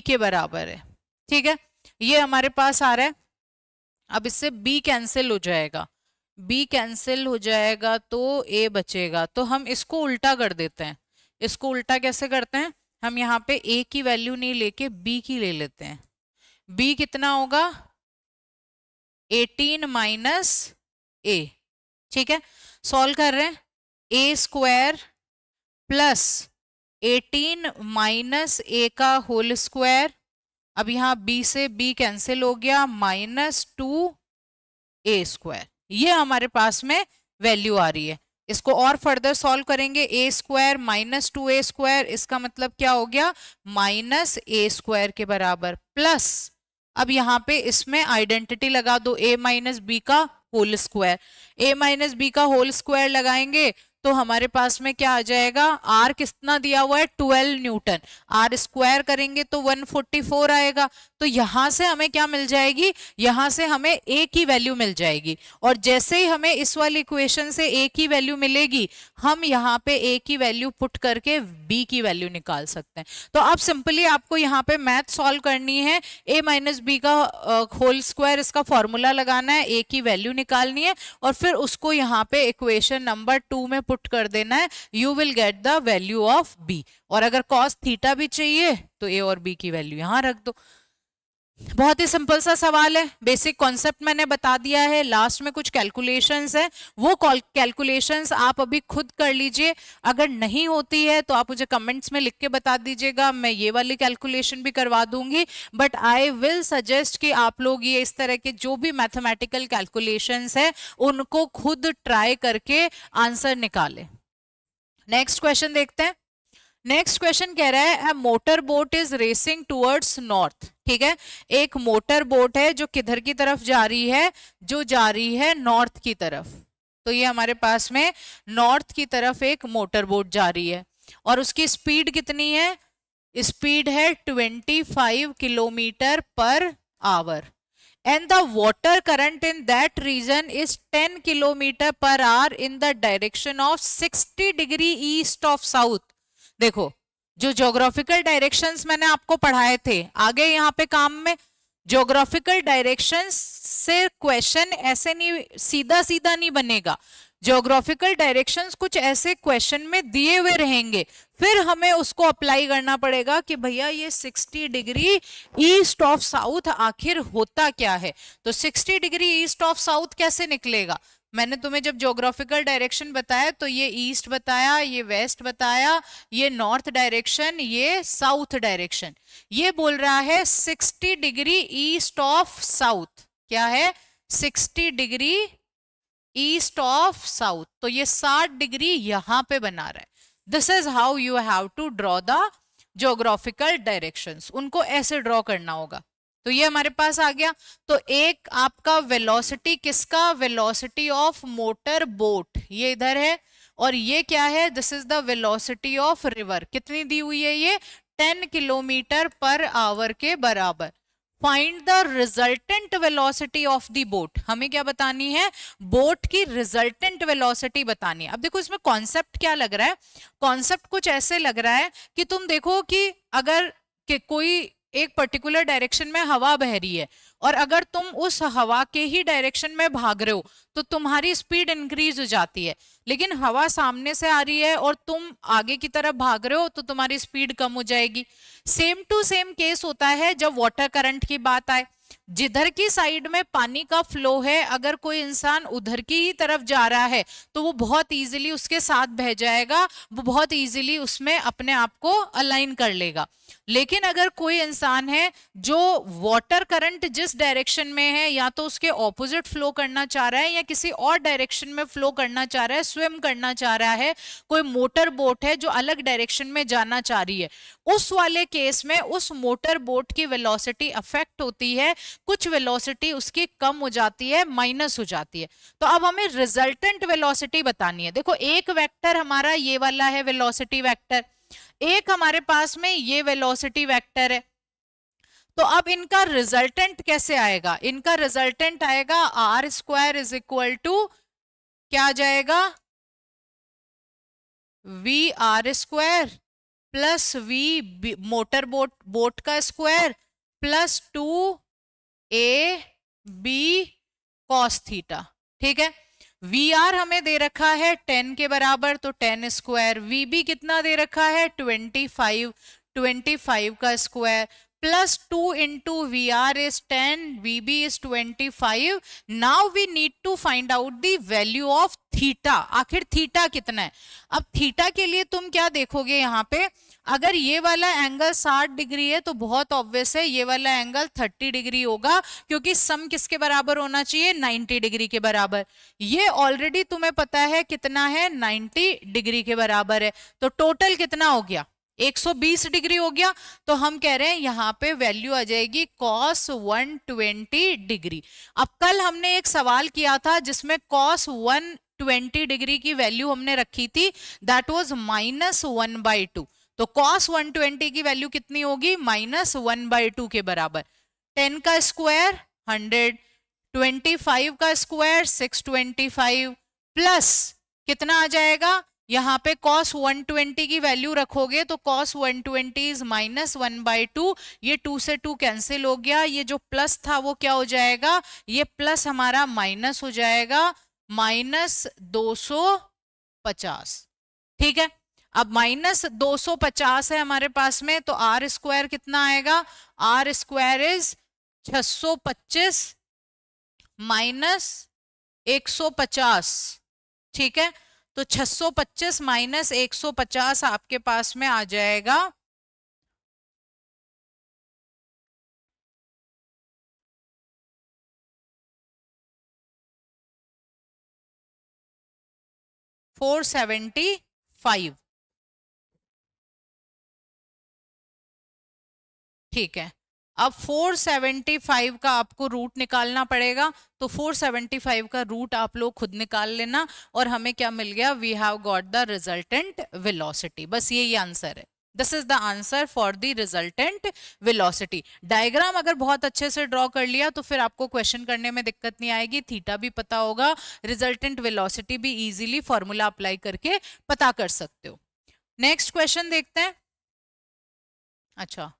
के बराबर है। ठीक है, ये हमारे पास आ रहा है। अब इससे b कैंसिल हो जाएगा, b कैंसिल हो जाएगा तो a बचेगा। तो हम इसको उल्टा कर देते हैं। इसको उल्टा कैसे करते हैं, हम यहाँ पे a की वैल्यू नहीं लेके b की ले लेते हैं। b कितना होगा, 18 माइनस a। ठीक है, सॉल्व कर रहे हैं, a square plus 18 minus a का होल स्क्वायर। अब यहाँ b से b कैंसिल हो गया, -2a स्क्वायर। ये हमारे पास में वैल्यू आ रही है। इसको और फर्दर सॉल्व करेंगे, a square minus 2a square, इसका मतलब क्या हो गया, -a स्क्वायर के बराबर, प्लस अब यहाँ पे इसमें आइडेंटिटी लगा दो, a माइनस बी का whole square. a minus b का होल स्क्वायर लगाएंगे तो हमारे पास में क्या आ जाएगा, r कितना दिया हुआ है, 12 न्यूटन। r स्क्वायर करेंगे तो 144 आएगा। तो यहां से हमें क्या मिल जाएगी, यहां से हमें a की वैल्यू मिल जाएगी। और जैसे ही हमें इस वाली इक्वेशन से a की वैल्यू मिलेगी, हम यहाँ पे a की वैल्यू पुट करके b की वैल्यू निकाल सकते हैं। तो अब सिंपली आपको यहाँ पे मैथ सॉल्व करनी है, a माइनस बी का होल स्क्वायर, इसका फॉर्मूला लगाना है, a की वैल्यू निकालनी है और फिर उसको यहाँ पे इक्वेशन नंबर 2 में पुट कर देना है। You will get the value of b। और अगर cos थीटा भी चाहिए तो a और b की वैल्यू यहां रख दो। बहुत ही सिंपल सा सवाल है, बेसिक कॉन्सेप्ट मैंने बता दिया है। लास्ट में कुछ कैलकुलेशंस है, वो कैलकुलेशंस आप अभी खुद कर लीजिए। अगर नहीं होती है तो आप मुझे कमेंट्स में लिख के बता दीजिएगा, मैं ये वाली कैलकुलेशन भी करवा दूंगी। बट आई विल सजेस्ट कि आप लोग ये इस तरह के जो भी मैथमेटिकल कैलकुलेशंस है उनको खुद ट्राई करके आंसर निकालें। नेक्स्ट क्वेश्चन देखते हैं। नेक्स्ट क्वेश्चन कह रहा है, motor boat is racing towards north. ठीक है, एक मोटर बोट है जो किधर की तरफ जा रही है, जो जा रही है नॉर्थ की तरफ। तो ये हमारे पास में नॉर्थ की तरफ एक मोटर बोट जा रही है और उसकी स्पीड कितनी है, स्पीड है 25 kilometre per hour and the water current in that region is 10 kilometer per hour in the direction of 60 degree east of south। देखो, जो ज्योग्राफिकल डायरेक्शंस मैंने आपको पढ़ाए थे आगे यहाँ पे काम में, ज्योग्राफिकल डायरेक्शंस से क्वेश्चन ऐसे नहीं सीधा सीधा नहीं बनेगा। ज्योग्राफिकल डायरेक्शंस कुछ ऐसे क्वेश्चन में दिए हुए रहेंगे, फिर हमें उसको अप्लाई करना पड़ेगा कि भैया ये 60 डिग्री ईस्ट ऑफ साउथ आखिर होता क्या है। तो 60 डिग्री ईस्ट ऑफ साउथ कैसे निकलेगा, मैंने तुम्हें जब ज्योग्राफिकल डायरेक्शन बताया तो ये ईस्ट बताया, ये वेस्ट बताया, ये नॉर्थ डायरेक्शन, ये साउथ डायरेक्शन। ये बोल रहा है 60 डिग्री ईस्ट ऑफ साउथ, क्या है 60 डिग्री ईस्ट ऑफ साउथ। तो ये 60 डिग्री यहां पे बना रहा है। This is how you have to draw the geographical directions, उनको ऐसे ड्रॉ करना होगा। तो ये हमारे पास आ गया। तो एक आपका वेलोसिटी किसका, वेलोसिटी ऑफ मोटर बोट, ये इधर है। और ये क्या है, this is the velocity of river, कितनी दी हुई है ये 10 किलोमीटर पर आवर के बराबर। Find the resultant velocity of the boat. हमें क्या बतानी है? बोट की रिजल्टेंट वेलोसिटी बतानी है। अब देखो इसमें कॉन्सेप्ट क्या लग रहा है, कॉन्सेप्ट कुछ ऐसे लग रहा है कि तुम देखो कि अगर कि कोई एक पर्टिकुलर डायरेक्शन में हवा बह रही है और अगर तुम उस हवा के ही डायरेक्शन में भाग रहे हो तो तुम्हारी स्पीड इंक्रीज हो जाती है, लेकिन हवा सामने से आ रही है और तुम आगे की तरफ भाग रहे हो तो तुम्हारी स्पीड कम हो जाएगी। सेम टू सेम केस होता है जब वाटर करंट की बात आए। जिधर की साइड में पानी का फ्लो है, अगर कोई इंसान उधर की ही तरफ जा रहा है तो वो बहुत इजीली उसके साथ बह जाएगा, वो बहुत इजीली उसमें अपने आप को अलाइन कर लेगा। लेकिन अगर कोई इंसान है जो वाटर करंट जिस डायरेक्शन में है या तो उसके ऑपोजिट फ्लो करना चाह रहा है या किसी और डायरेक्शन में फ्लो करना चाह रहा है, स्विम करना चाह रहा है, कोई मोटर बोट है जो अलग डायरेक्शन में जाना चाह रही है, उस वाले केस में उस मोटर बोट की वेलोसिटी अफेक्ट होती है, कुछ वेलोसिटी उसकी कम हो जाती है, माइनस हो जाती है। तो अब हमें रिजल्टेंट वेलोसिटी बतानी है। देखो एक वेक्टर हमारा ये वाला है वेलोसिटी वेक्टर, एक हमारे पास में ये वेलोसिटी वेक्टर है। तो अब इनका रिजल्टेंट कैसे आएगा? इनका रिजल्टेंट आएगा R square is equal to क्या आ जाएगा? V R square plus V motor boat का square plus 2 AB cos theta. ठीक है, वी आर हमें दे रखा है 10 के बराबर तो 10 स्क्वायर, वी बी कितना दे रखा है 25 का square plus 2 into V R is 10, V B is 25। Now we need to find out the value of theta. आखिर थीटा कितना है? अब थीटा के लिए तुम क्या देखोगे यहाँ पे, अगर ये वाला एंगल 60 डिग्री है तो बहुत ऑब्वियस है ये वाला एंगल 30 डिग्री होगा, क्योंकि सम किसके बराबर होना चाहिए? 90 डिग्री के बराबर। ये ऑलरेडी तुम्हें पता है कितना है, 90 डिग्री के बराबर है। तो टोटल कितना हो गया? 120 डिग्री हो गया। तो हम कह रहे हैं यहाँ पे वैल्यू आ जाएगी cos 120 डिग्री। अब कल हमने एक सवाल किया था जिसमें cos 120 डिग्री की वैल्यू हमने रखी थी, दैट वाज -1/2। तो cos 120 की वैल्यू कितनी होगी? -1/2 के बराबर। 10 का स्क्वायर 100, 25 का स्क्वायर 625 प्लस कितना आ जाएगा? यहाँ पे cos 120 की वैल्यू रखोगे तो cos 120 इज -1/2, ये 2 से 2 कैंसिल हो गया, ये जो प्लस था वो क्या हो जाएगा? ये प्लस हमारा माइनस हो जाएगा, -250। ठीक है, अब -250 है हमारे पास में, तो आर स्क्वायर कितना आएगा? R square is 625 minus 150। ठीक है, तो 625 माइनस 150 आपके पास में आ जाएगा 475। ठीक है, अब 475 का आपको रूट निकालना पड़ेगा, तो 475 का रूट आप लोग खुद निकाल लेना और हमें क्या मिल गया? We have got the resultant velocity. बस यही आंसर है, this is the answer for the resultant velocity. Diagram अगर बहुत अच्छे से ड्रॉ कर लिया तो फिर आपको क्वेश्चन करने में दिक्कत नहीं आएगी, थीटा भी पता होगा, रिजल्टेंट वेलोसिटी भी इजीली फॉर्मूला अप्लाई करके पता कर सकते हो। नेक्स्ट क्वेश्चन देखते हैं। अच्छा,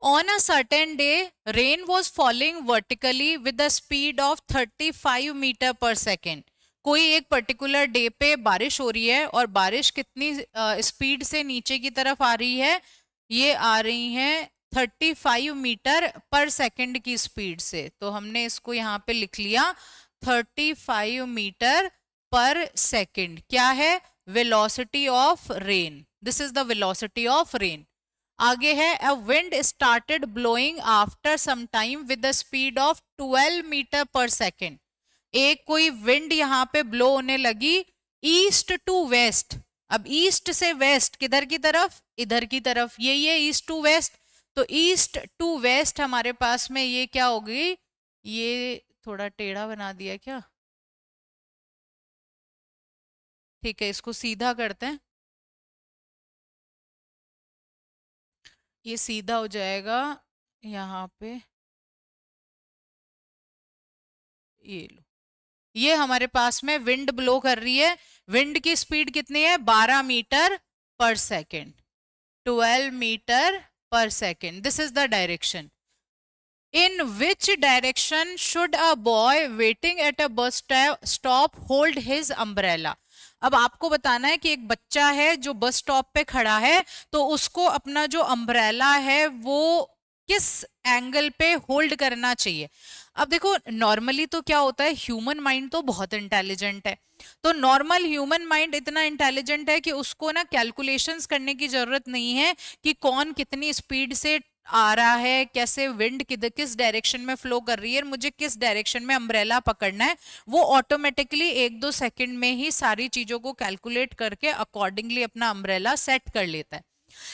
on a certain day, rain was falling vertically with a speed of 35 metre per second. कोई एक पर्टिकुलर डे पे बारिश हो रही है और बारिश कितनी स्पीड से नीचे की तरफ आ रही है? ये आ रही है 35 मीटर पर सेकेंड की स्पीड से। तो हमने इसको यहाँ पे लिख लिया 35 मीटर पर सेकेंड। क्या है? Velocity of rain. This is the velocity of rain. आगे है a wind started blowing after some time with the speed of 12 metre per second. एक कोई विंड यहाँ पे ब्लो होने लगी ईस्ट टू वेस्ट। अब ईस्ट से वेस्ट किधर की तरफ? इधर की तरफ, ये ईस्ट टू वेस्ट। तो ईस्ट टू वेस्ट हमारे पास में ये क्या होगी? ये थोड़ा टेढ़ा बना दिया क्या? ठीक है, इसको सीधा करते हैं। ये सीधा हो जाएगा यहाँ पे, ये लो, ये हमारे पास में विंड ब्लो कर रही है। विंड की स्पीड कितनी है? 12 metre per second, 12 metre per second. This is the direction. In which direction should a boy waiting at a bus stop hold his umbrella? अब आपको बताना है कि एक बच्चा है जो बस स्टॉप पे खड़ा है, तो उसको अपना जो अम्ब्रेला है वो किस एंगल पे होल्ड करना चाहिए। अब देखो नॉर्मली तो क्या होता है, ह्यूमन माइंड तो बहुत इंटेलिजेंट है, तो नॉर्मल ह्यूमन माइंड इतना इंटेलिजेंट है कि उसको ना कैलकुलेशंस करने की जरूरत नहीं है कि कौन कितनी स्पीड से आ रहा है, कैसे विंड किस डायरेक्शन में फ्लो कर रही है, मुझे किस डायरेक्शन में अम्ब्रेला पकड़ना है। वो ऑटोमेटिकली 1-2 सेकंड में ही सारी चीजों को कैलकुलेट करके अकॉर्डिंगली अपना अम्ब्रेला सेट कर लेता है।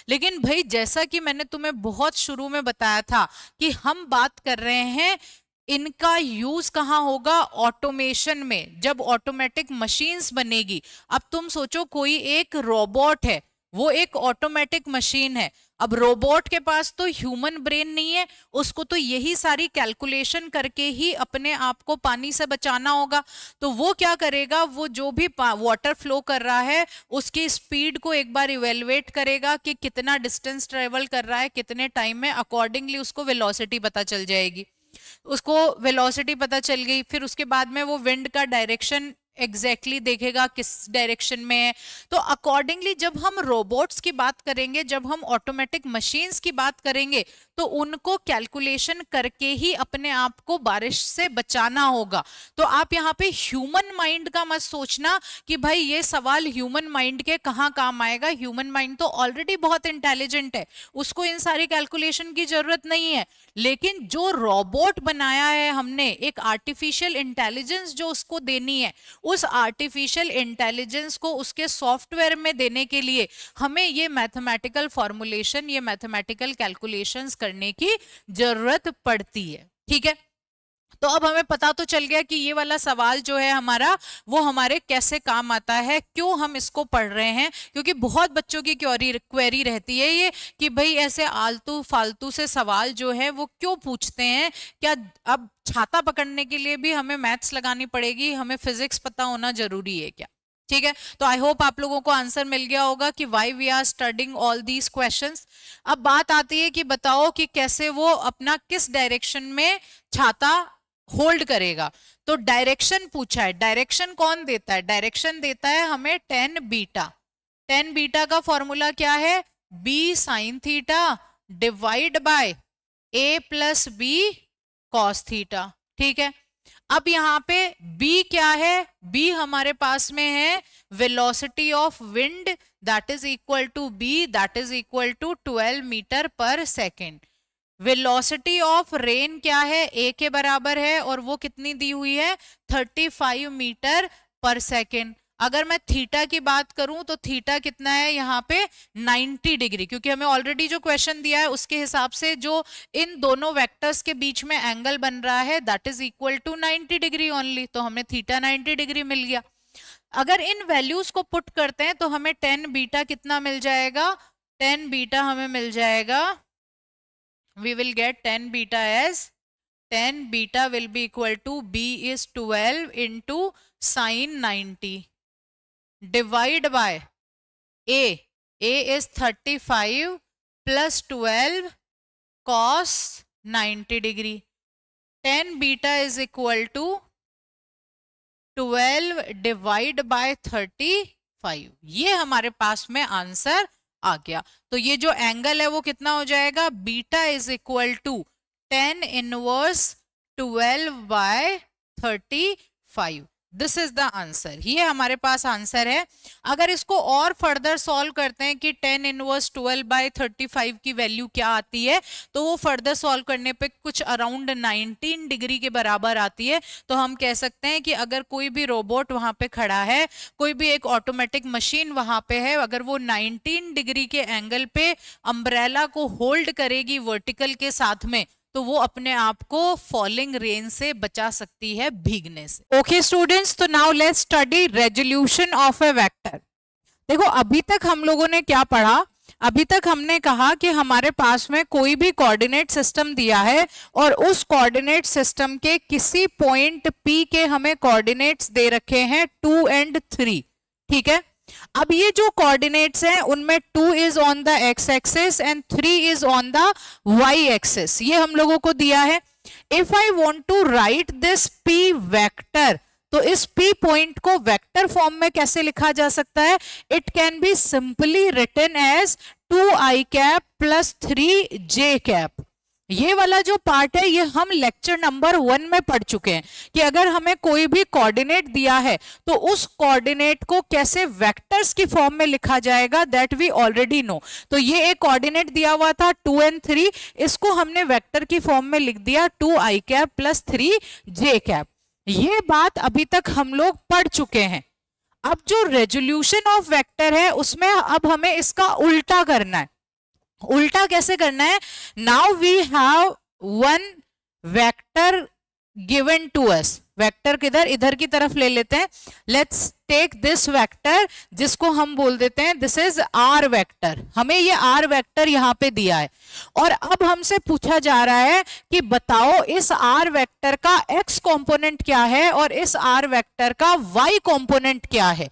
लेकिन भाई जैसा कि मैंने तुम्हें बहुत शुरू में बताया था कि हम बात कर रहे हैं इनका यूज कहाँ होगा? ऑटोमेशन में, जब ऑटोमेटिक मशीन्स बनेगी। अब तुम सोचो कोई एक रोबोट है, वो एक ऑटोमेटिक मशीन है। अब रोबोट के पास तो ह्यूमन ब्रेन नहीं है, उसको तो यही सारी कैलकुलेशन करके ही अपने आप को पानी से बचाना होगा। तो वो क्या करेगा, वो जो भी वाटर फ्लो कर रहा है उसकी स्पीड को एक बार इवेलुएट करेगा कि कितना डिस्टेंस ट्रेवल कर रहा है कितने टाइम में, अकॉर्डिंगली उसको वेलोसिटी पता चल जाएगी। उसको वेलोसिटी पता चल गई, फिर उसके बाद में वो विंड का डायरेक्शन एग्जैक्टली देखेगा किस डायरेक्शन में है। तो अकॉर्डिंगली जब हम रोबोट्स की बात करेंगे, जब हम ऑटोमेटिक मशीन्स की बात करेंगे, तो उनको कैलकुलेशन करके ही अपने आप को बारिश से बचाना होगा। तो आप यहाँ पे ह्यूमन माइंड का मत सोचना कि भाई ये सवाल ह्यूमन माइंड के कहाँ काम आएगा। ह्यूमन माइंड तो ऑलरेडी बहुत इंटेलिजेंट है, उसको इन सारी कैलकुलेशन की जरूरत नहीं है। लेकिन जो रोबोट बनाया है हमने, एक आर्टिफिशियल इंटेलिजेंस जो उसको देनी है, उस आर्टिफिशियल इंटेलिजेंस को उसके सॉफ्टवेयर में देने के लिए हमें ये मैथमेटिकल फॉर्मुलेशन, ये मैथमेटिकल कैलकुलेशंस करने की जरूरत पड़ती है। ठीक है, तो अब हमें पता तो चल गया कि ये वाला सवाल जो है हमारा, वो हमारे कैसे काम आता है, क्यों हम इसको पढ़ रहे हैं। क्योंकि बहुत बच्चों की क्वेरी रहती है ये कि भाई ऐसे आलतू फालतू से सवाल जो है वो क्यों पूछते हैं, क्या अब छाता पकड़ने के लिए भी हमें मैथ्स लगानी पड़ेगी, हमें फिजिक्स पता होना जरूरी है क्या? ठीक है, तो आई होप आप लोगों को आंसर मिल गया होगा कि why we are studying all these questions. अब बात आती है कि बताओ कि कैसे वो अपना किस डायरेक्शन में छाता होल्ड करेगा। तो डायरेक्शन पूछा है, डायरेक्शन कौन देता है? डायरेक्शन देता है हमें टेन बीटा। टेन बीटा का फॉर्मूला क्या है? B sine theta divide by a plus b cos theta. ठीक है, अब यहाँ पे b क्या है? b हमारे पास में है velocity of wind, that is equal to b, that is equal to 12 metre per second. Velocity of rain क्या है? a के बराबर है, और वो कितनी दी हुई है? 35 मीटर पर सेकेंड। अगर मैं थीटा की बात करूं तो थीटा कितना है यहाँ पे? 90 डिग्री, क्योंकि हमें ऑलरेडी जो क्वेश्चन दिया है उसके हिसाब से जो इन दोनों वेक्टर्स के बीच में एंगल बन रहा है that is equal to 90 degree only, तो हमें थीटा 90 डिग्री मिल गया। अगर इन वैल्यूज को पुट करते हैं तो हमें 10 बीटा कितना मिल जाएगा? 10 बीटा हमें मिल जाएगा, we will get 10 beta as 10 beta will be equal to b is 12 into sin 90 divide by a is 35 plus 12 cos 90 degree. 10 beta is equal to 12 divide by 35। ये हमारे पास में आंसर आ गया। तो ये जो एंगल है वो कितना हो जाएगा? Beta is equal to 10 inverse 12 by 35। This is the answer, ये हमारे पास आंसर है। अगर इसको और फर्दर सॉल्व करते हैं कि 10 इनवर्स 12 बाय 35 की वैल्यू क्या आती है, तो वो फर्दर सॉल्व करने पे कुछ अराउंड 19 डिग्री के बराबर आती है। तो हम कह सकते हैं कि अगर कोई भी रोबोट वहां पे खड़ा है, कोई भी एक ऑटोमेटिक मशीन वहां पे है, अगर वो 19 डिग्री के एंगल पे अम्ब्रेला को होल्ड करेगी वर्टिकल के साथ में, तो वो अपने आप को फॉलिंग रेन से बचा सकती है, भीगने से। ओके स्टूडेंट्स, तो now let's study resolution of a vector. देखो अभी तक हम लोगों ने क्या पढ़ा? अभी तक हमने कहा कि हमारे पास में कोई भी कोऑर्डिनेट सिस्टम दिया है और उस कोऑर्डिनेट सिस्टम के किसी पॉइंट P के हमें कोऑर्डिनेट्स दे रखे हैं 2 और 3, ठीक है। अब ये जो कोऑर्डिनेट्स हैं उनमें 2 is on the x axis and 3 is on the y axis, ये हम लोगों को दिया है। If I want to write this P vector, तो इस P पॉइंट को वेक्टर फॉर्म में कैसे लिखा जा सकता है? It can be simply written as 2i cap plus 3j cap. ये वाला जो पार्ट है ये हम लेक्चर नंबर 1 में पढ़ चुके हैं कि अगर हमें कोई भी कोऑर्डिनेट दिया है तो उस कोऑर्डिनेट को कैसे वेक्टर्स की फॉर्म में लिखा जाएगा, दैट वी ऑलरेडी नो। तो ये एक कोऑर्डिनेट दिया हुआ था 2 और 3, इसको हमने वेक्टर की फॉर्म में लिख दिया 2i cap plus 3j cap. ये बात अभी तक हम लोग पढ़ चुके हैं। अब जो रेजोल्यूशन ऑफ वेक्टर है उसमें अब हमें इसका उल्टा करना है। उल्टा कैसे करना है? Now we have one vector given to us. Vector किधर? इधर की तरफ ले लेते हैं। लेट्स टेक दिस वेक्टर जिसको हम बोल देते हैं दिस इज आर वेक्टर। हमें ये आर वेक्टर यहाँ पे दिया है और अब हमसे पूछा जा रहा है कि बताओ इस आर वेक्टर का एक्स कंपोनेंट क्या है और इस आर वेक्टर का वाई कंपोनेंट क्या है।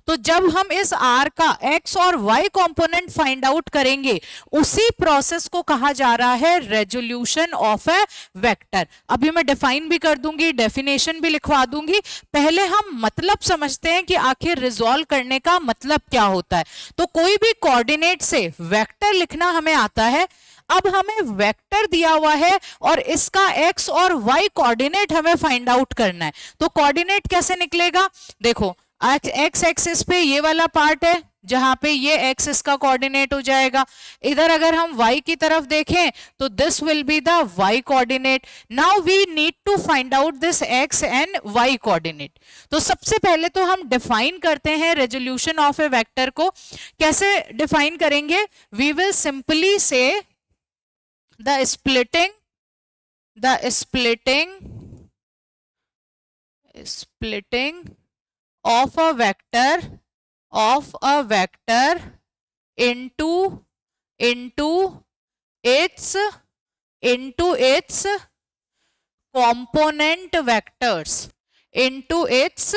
तो जब हम इस R का X और Y कंपोनेंट फाइंड आउट करेंगे उसी प्रोसेस को कहा जा रहा है रेजोल्यूशन ऑफ ए वेक्टर। अभी मैं डिफाइन भी कर दूंगी, डेफिनेशन भी लिखवा दूंगी। पहले हम मतलब समझते हैं कि आखिर रिजॉल्व करने का मतलब क्या होता है। तो कोई भी कोऑर्डिनेट से वेक्टर लिखना हमें आता है। अब हमें वेक्टर दिया हुआ है और इसका x और y कोऑर्डिनेट हमें फाइंड आउट करना है। तो कोऑर्डिनेट कैसे निकलेगा? देखो x एक्सिस पे ये वाला पार्ट है जहां पे ये x इसका कोऑर्डिनेट हो जाएगा। इधर अगर हम y की तरफ देखें तो this will be the y coordinate. Now we need to find out this x and y coordinate. तो सबसे पहले तो हम डिफाइन करते हैं रेजोल्यूशन ऑफ ए वेक्टर को। कैसे डिफाइन करेंगे? वी विल सिंपली से the splitting of a vector into its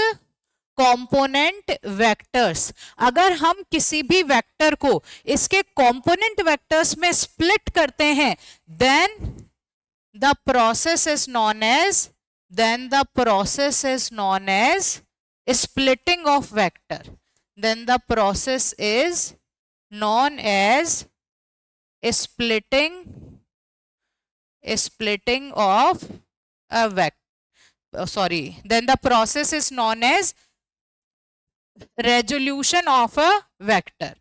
component vectors। अगर हम किसी भी वेक्टर को इसके कंपोनेंट वेक्टर्स में स्प्लिट करते हैं then the process is known as splitting of vector। then the process is known as splitting of a vector। then the process is known as resolution of a vector।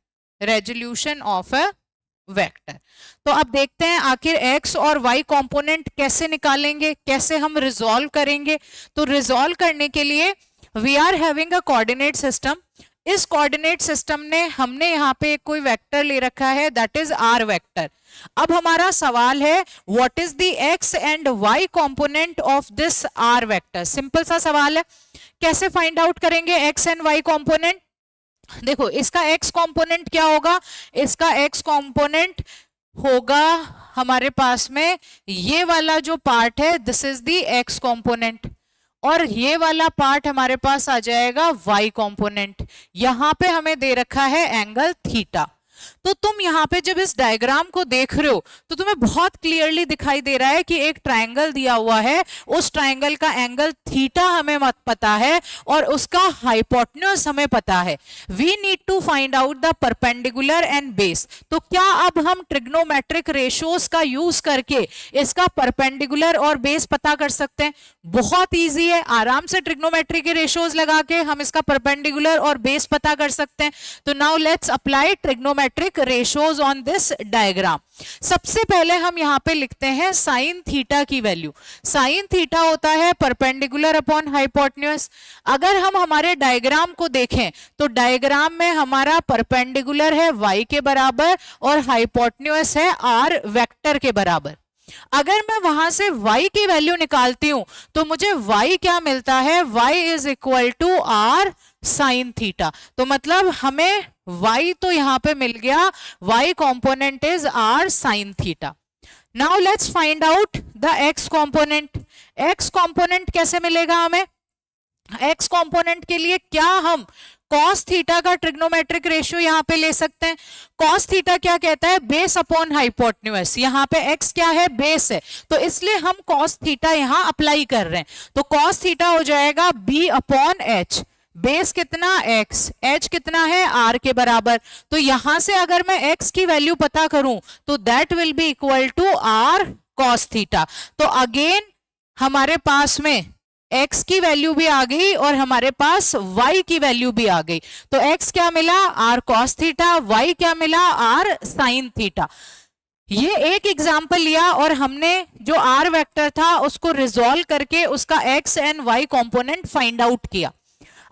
तो अब देखते हैं आखिर x और y component कैसे निकालेंगे, कैसे हम रिजॉल्व करेंगे। तो रिजॉल्व करने के लिए we are having a coordinate system. इस कोऑर्डिनेट सिस्टम ने हमने यहाँ पे कोई वेक्टर ले रखा है दैट इज आर वेक्टर। अब हमारा सवाल है what is the x and y component of this R vector. Simple सा सवाल है, कैसे फाइंड आउट करेंगे x एंड y कंपोनेंट? देखो इसका x कंपोनेंट क्या होगा? इसका x कंपोनेंट होगा हमारे पास में ये वाला जो पार्ट है this is the x component और ये वाला पार्ट हमारे पास आ जाएगा y कंपोनेंट। यहां पे हमें दे रखा है एंगल थीटा। तो तुम यहाँ पे जब इस डायग्राम को देख रहे हो तो तुम्हें बहुत क्लियरली दिखाई दे रहा है कि एक ट्रायंगल दिया हुआ है, उस ट्रायंगल का एंगल थीटा हमें मत पता है और उसका हाइपोटेन्यूज हमें पता है। We need to find out the perpendicular and base. तो क्या अब हम ट्रिग्नोमेट्रिक रेशियोज का यूज करके इसका परपेंडिकुलर और बेस पता कर सकते हैं? बहुत ईजी है, आराम से ट्रिग्नोमेट्रिक के रेशियोज लगा के हम इसका परपेंडिकुलर और बेस पता कर सकते हैं। तो now let's apply trigonometric ratios on this diagram. सबसे पहले हम यहां पे लिखते हैं साइन थीटा की वैल्यू। साइन थीटा होता है परपेंडिकुलर अपॉन हाइपोटेन्यूज। अगर हम हमारे डायग्राम को देखें तो डायग्राम में हमारा परपेंडिकुलर है y के बराबर और हाइपोटेन्यूज है r वेक्टर के बराबर। अगर मैं वहां से y की वैल्यू निकालती हूं तो मुझे y क्या मिलता है? y is equal to r sine theta. तो मतलब हमें y तो यहाँ पे मिल गया, y component is r sin theta. Now let's find out the x component. x component कैसे मिलेगा हमें? x कॉम्पोनेंट के लिए क्या हम cos थीटा का ट्रिग्नोमेट्रिक रेशियो यहाँ पे ले सकते हैं। cos थीटा क्या कहता है? Base upon hypotenuse. यहाँ पे x क्या है? बेस है, तो इसलिए हम cos थीटा यहाँ अप्लाई कर रहे हैं। तो cos थीटा हो जाएगा b अपॉन h। बेस कितना? x, h कितना है? r के बराबर। तो यहां से अगर मैं x की वैल्यू पता करूं तो that will be equal to r cos theta. तो अगेन हमारे पास में x की वैल्यू भी आ गई और हमारे पास y की वैल्यू भी आ गई। तो x क्या मिला? r cos theta. y क्या मिला? r sin theta. ये एक एग्जाम्पल लिया और हमने जो r वेक्टर था उसको रिजॉल्व करके उसका x and y component find out किया।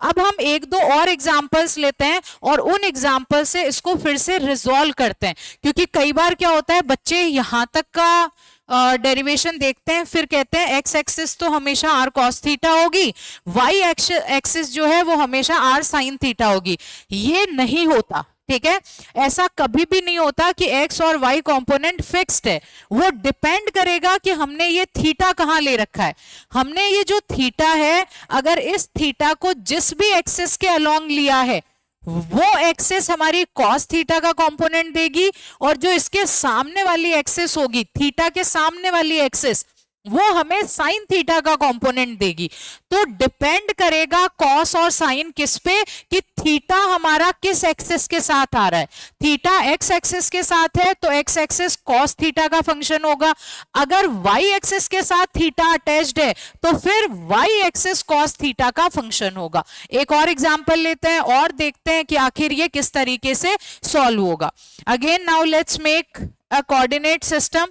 अब हम एक दो और एग्जाम्पल्स लेते हैं और उन एग्जाम्पल से इसको फिर से रिजॉल्व करते हैं, क्योंकि कई बार क्या होता है बच्चे यहां तक का डेरिवेशन देखते हैं फिर कहते हैं एक्स एक्सिस तो हमेशा आर कॉस थीटा होगी, वाई एक्सिस जो है वो हमेशा आर साइन थीटा होगी। ये नहीं होता, ठीक है। ऐसा कभी भी नहीं होता कि x और y कंपोनेंट फिक्स्ड है, वो डिपेंड करेगा कि हमने ये थीटा कहां ले रखा है। हमने ये जो थीटा है अगर इस थीटा को जिस भी एक्सिस के अलोंग लिया है वो एक्सिस हमारी cos थीटा का कंपोनेंट देगी, और जो इसके सामने वाली एक्सिस होगी थीटा के सामने वाली एक्सिस वो हमें साइन थीटा का कंपोनेंट देगी। तो डिपेंड करेगा कॉस और साइन किस पे, कि थीटा हमारा किस एक्सिस के साथ आ रहा है। थीटा एक्स एक्सिस के साथ है तो एक्स एक्सिस कॉस थीटा का फंक्शन होगा। अगर वाई एक्सिस के साथ थीटा अटैच्ड है तो फिर वाई एक्सिस कॉस थीटा का फंक्शन होगा। एक और एग्जांपल लेते हैं और देखते हैं कि आखिर ये किस तरीके से सॉल्व होगा। Again now let's make a coordinate system.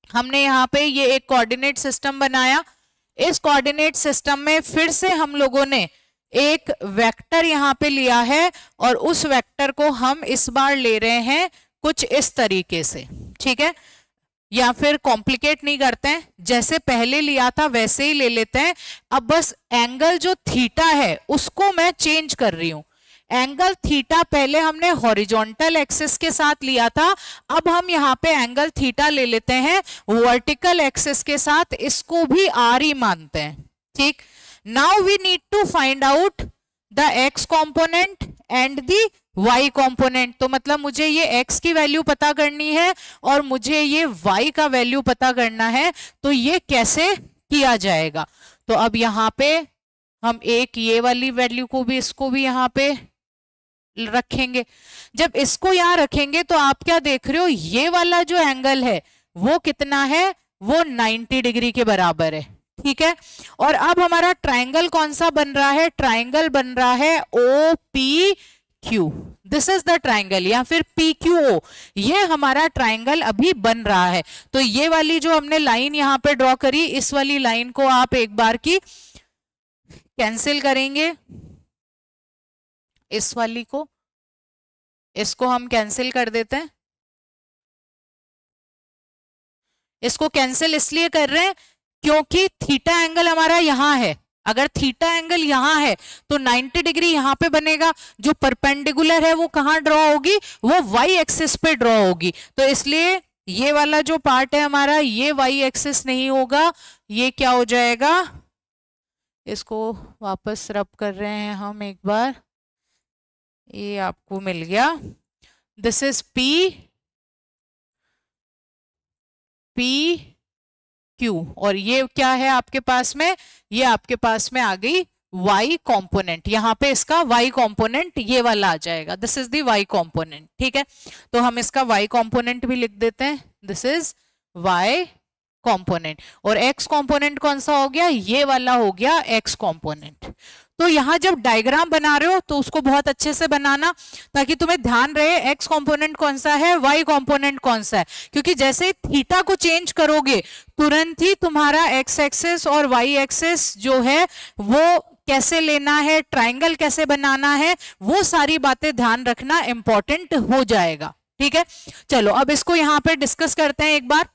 हमने यहाँ पे ये एक कोऑर्डिनेट सिस्टम बनाया। इस कोऑर्डिनेट सिस्टम में फिर से हम लोगों ने एक वेक्टर यहाँ पे लिया है और उस वेक्टर को हम इस बार ले रहे हैं कुछ इस तरीके से, ठीक है। या फिर कॉम्प्लिकेट नहीं करते हैं, जैसे पहले लिया था वैसे ही ले लेते हैं। अब बस एंगल जो थीटा है उसको मैं चेंज कर रही हूं। एंगल थीटा पहले हमने हॉरिजॉन्टल एक्सिस के साथ लिया था, अब हम यहाँ पे एंगल थीटा ले लेते हैं वर्टिकल एक्सिस के साथ, इसको भी आर ही मानते हैं, ठीक। Now we need to find out the X component and the Y component. तो मतलब मुझे ये एक्स की वैल्यू पता करनी है और मुझे ये वाई का वैल्यू पता करना है। तो ये कैसे किया जाएगा? तो अब यहाँ पे हम एक ये वाली वैल्यू को भी इसको भी यहाँ पे रखेंगे। जब इसको यहां रखेंगे तो आप क्या देख रहे हो, ये वाला जो एंगल है वो कितना है? वो 90 डिग्री के बराबर है, ठीक है। और अब हमारा ट्रायंगल कौन सा बन रहा है? ट्रायंगल बन रहा है O P Q. This is the triangle, या फिर पी क्यू ओ। ये हमारा ट्रायंगल अभी बन रहा है। तो ये वाली जो हमने लाइन यहाँ पे ड्रॉ करी, इस वाली लाइन को आप एक बार की कैंसिल करेंगे, इस वाली को, इसको हम कैंसिल कर देते हैं। इसको कैंसिल इसलिए कर रहे हैं क्योंकि थीटा एंगल हमारा यहां है। अगर थीटा एंगल यहां है तो 90 डिग्री यहां पे बनेगा, जो परपेंडिकुलर है वो कहां ड्रॉ होगी? वो वाई एक्सिस पे ड्रॉ होगी। तो इसलिए ये वाला जो पार्ट है हमारा ये वाई एक्सिस नहीं होगा, ये क्या हो जाएगा? इसको वापस रब कर रहे हैं हम एक बार, ये आपको मिल गया। दिस इज पी क्यू, और ये क्या है आपके पास में? ये आपके पास में आ गई y कंपोनेंट। यहाँ पे इसका y कंपोनेंट ये वाला आ जाएगा, this is the y component, ठीक है। तो हम इसका y कंपोनेंट भी लिख देते हैं, दिस इज y कंपोनेंट। और x कंपोनेंट कौन सा हो गया? ये वाला हो गया x कंपोनेंट। तो यहां जब डायग्राम बना रहे हो तो उसको बहुत अच्छे से बनाना ताकि तुम्हें ध्यान रहे x कंपोनेंट कौन सा है, y कंपोनेंट कौन सा है। क्योंकि जैसे ही थीटा को चेंज करोगे तुरंत ही तुम्हारा x एक्सिस और y एक्सिस जो है वो कैसे लेना है, ट्रायंगल कैसे बनाना है, वो सारी बातें ध्यान रखना इंपॉर्टेंट हो जाएगा, ठीक है। चलो अब इसको यहाँ पे डिस्कस करते हैं एक बार।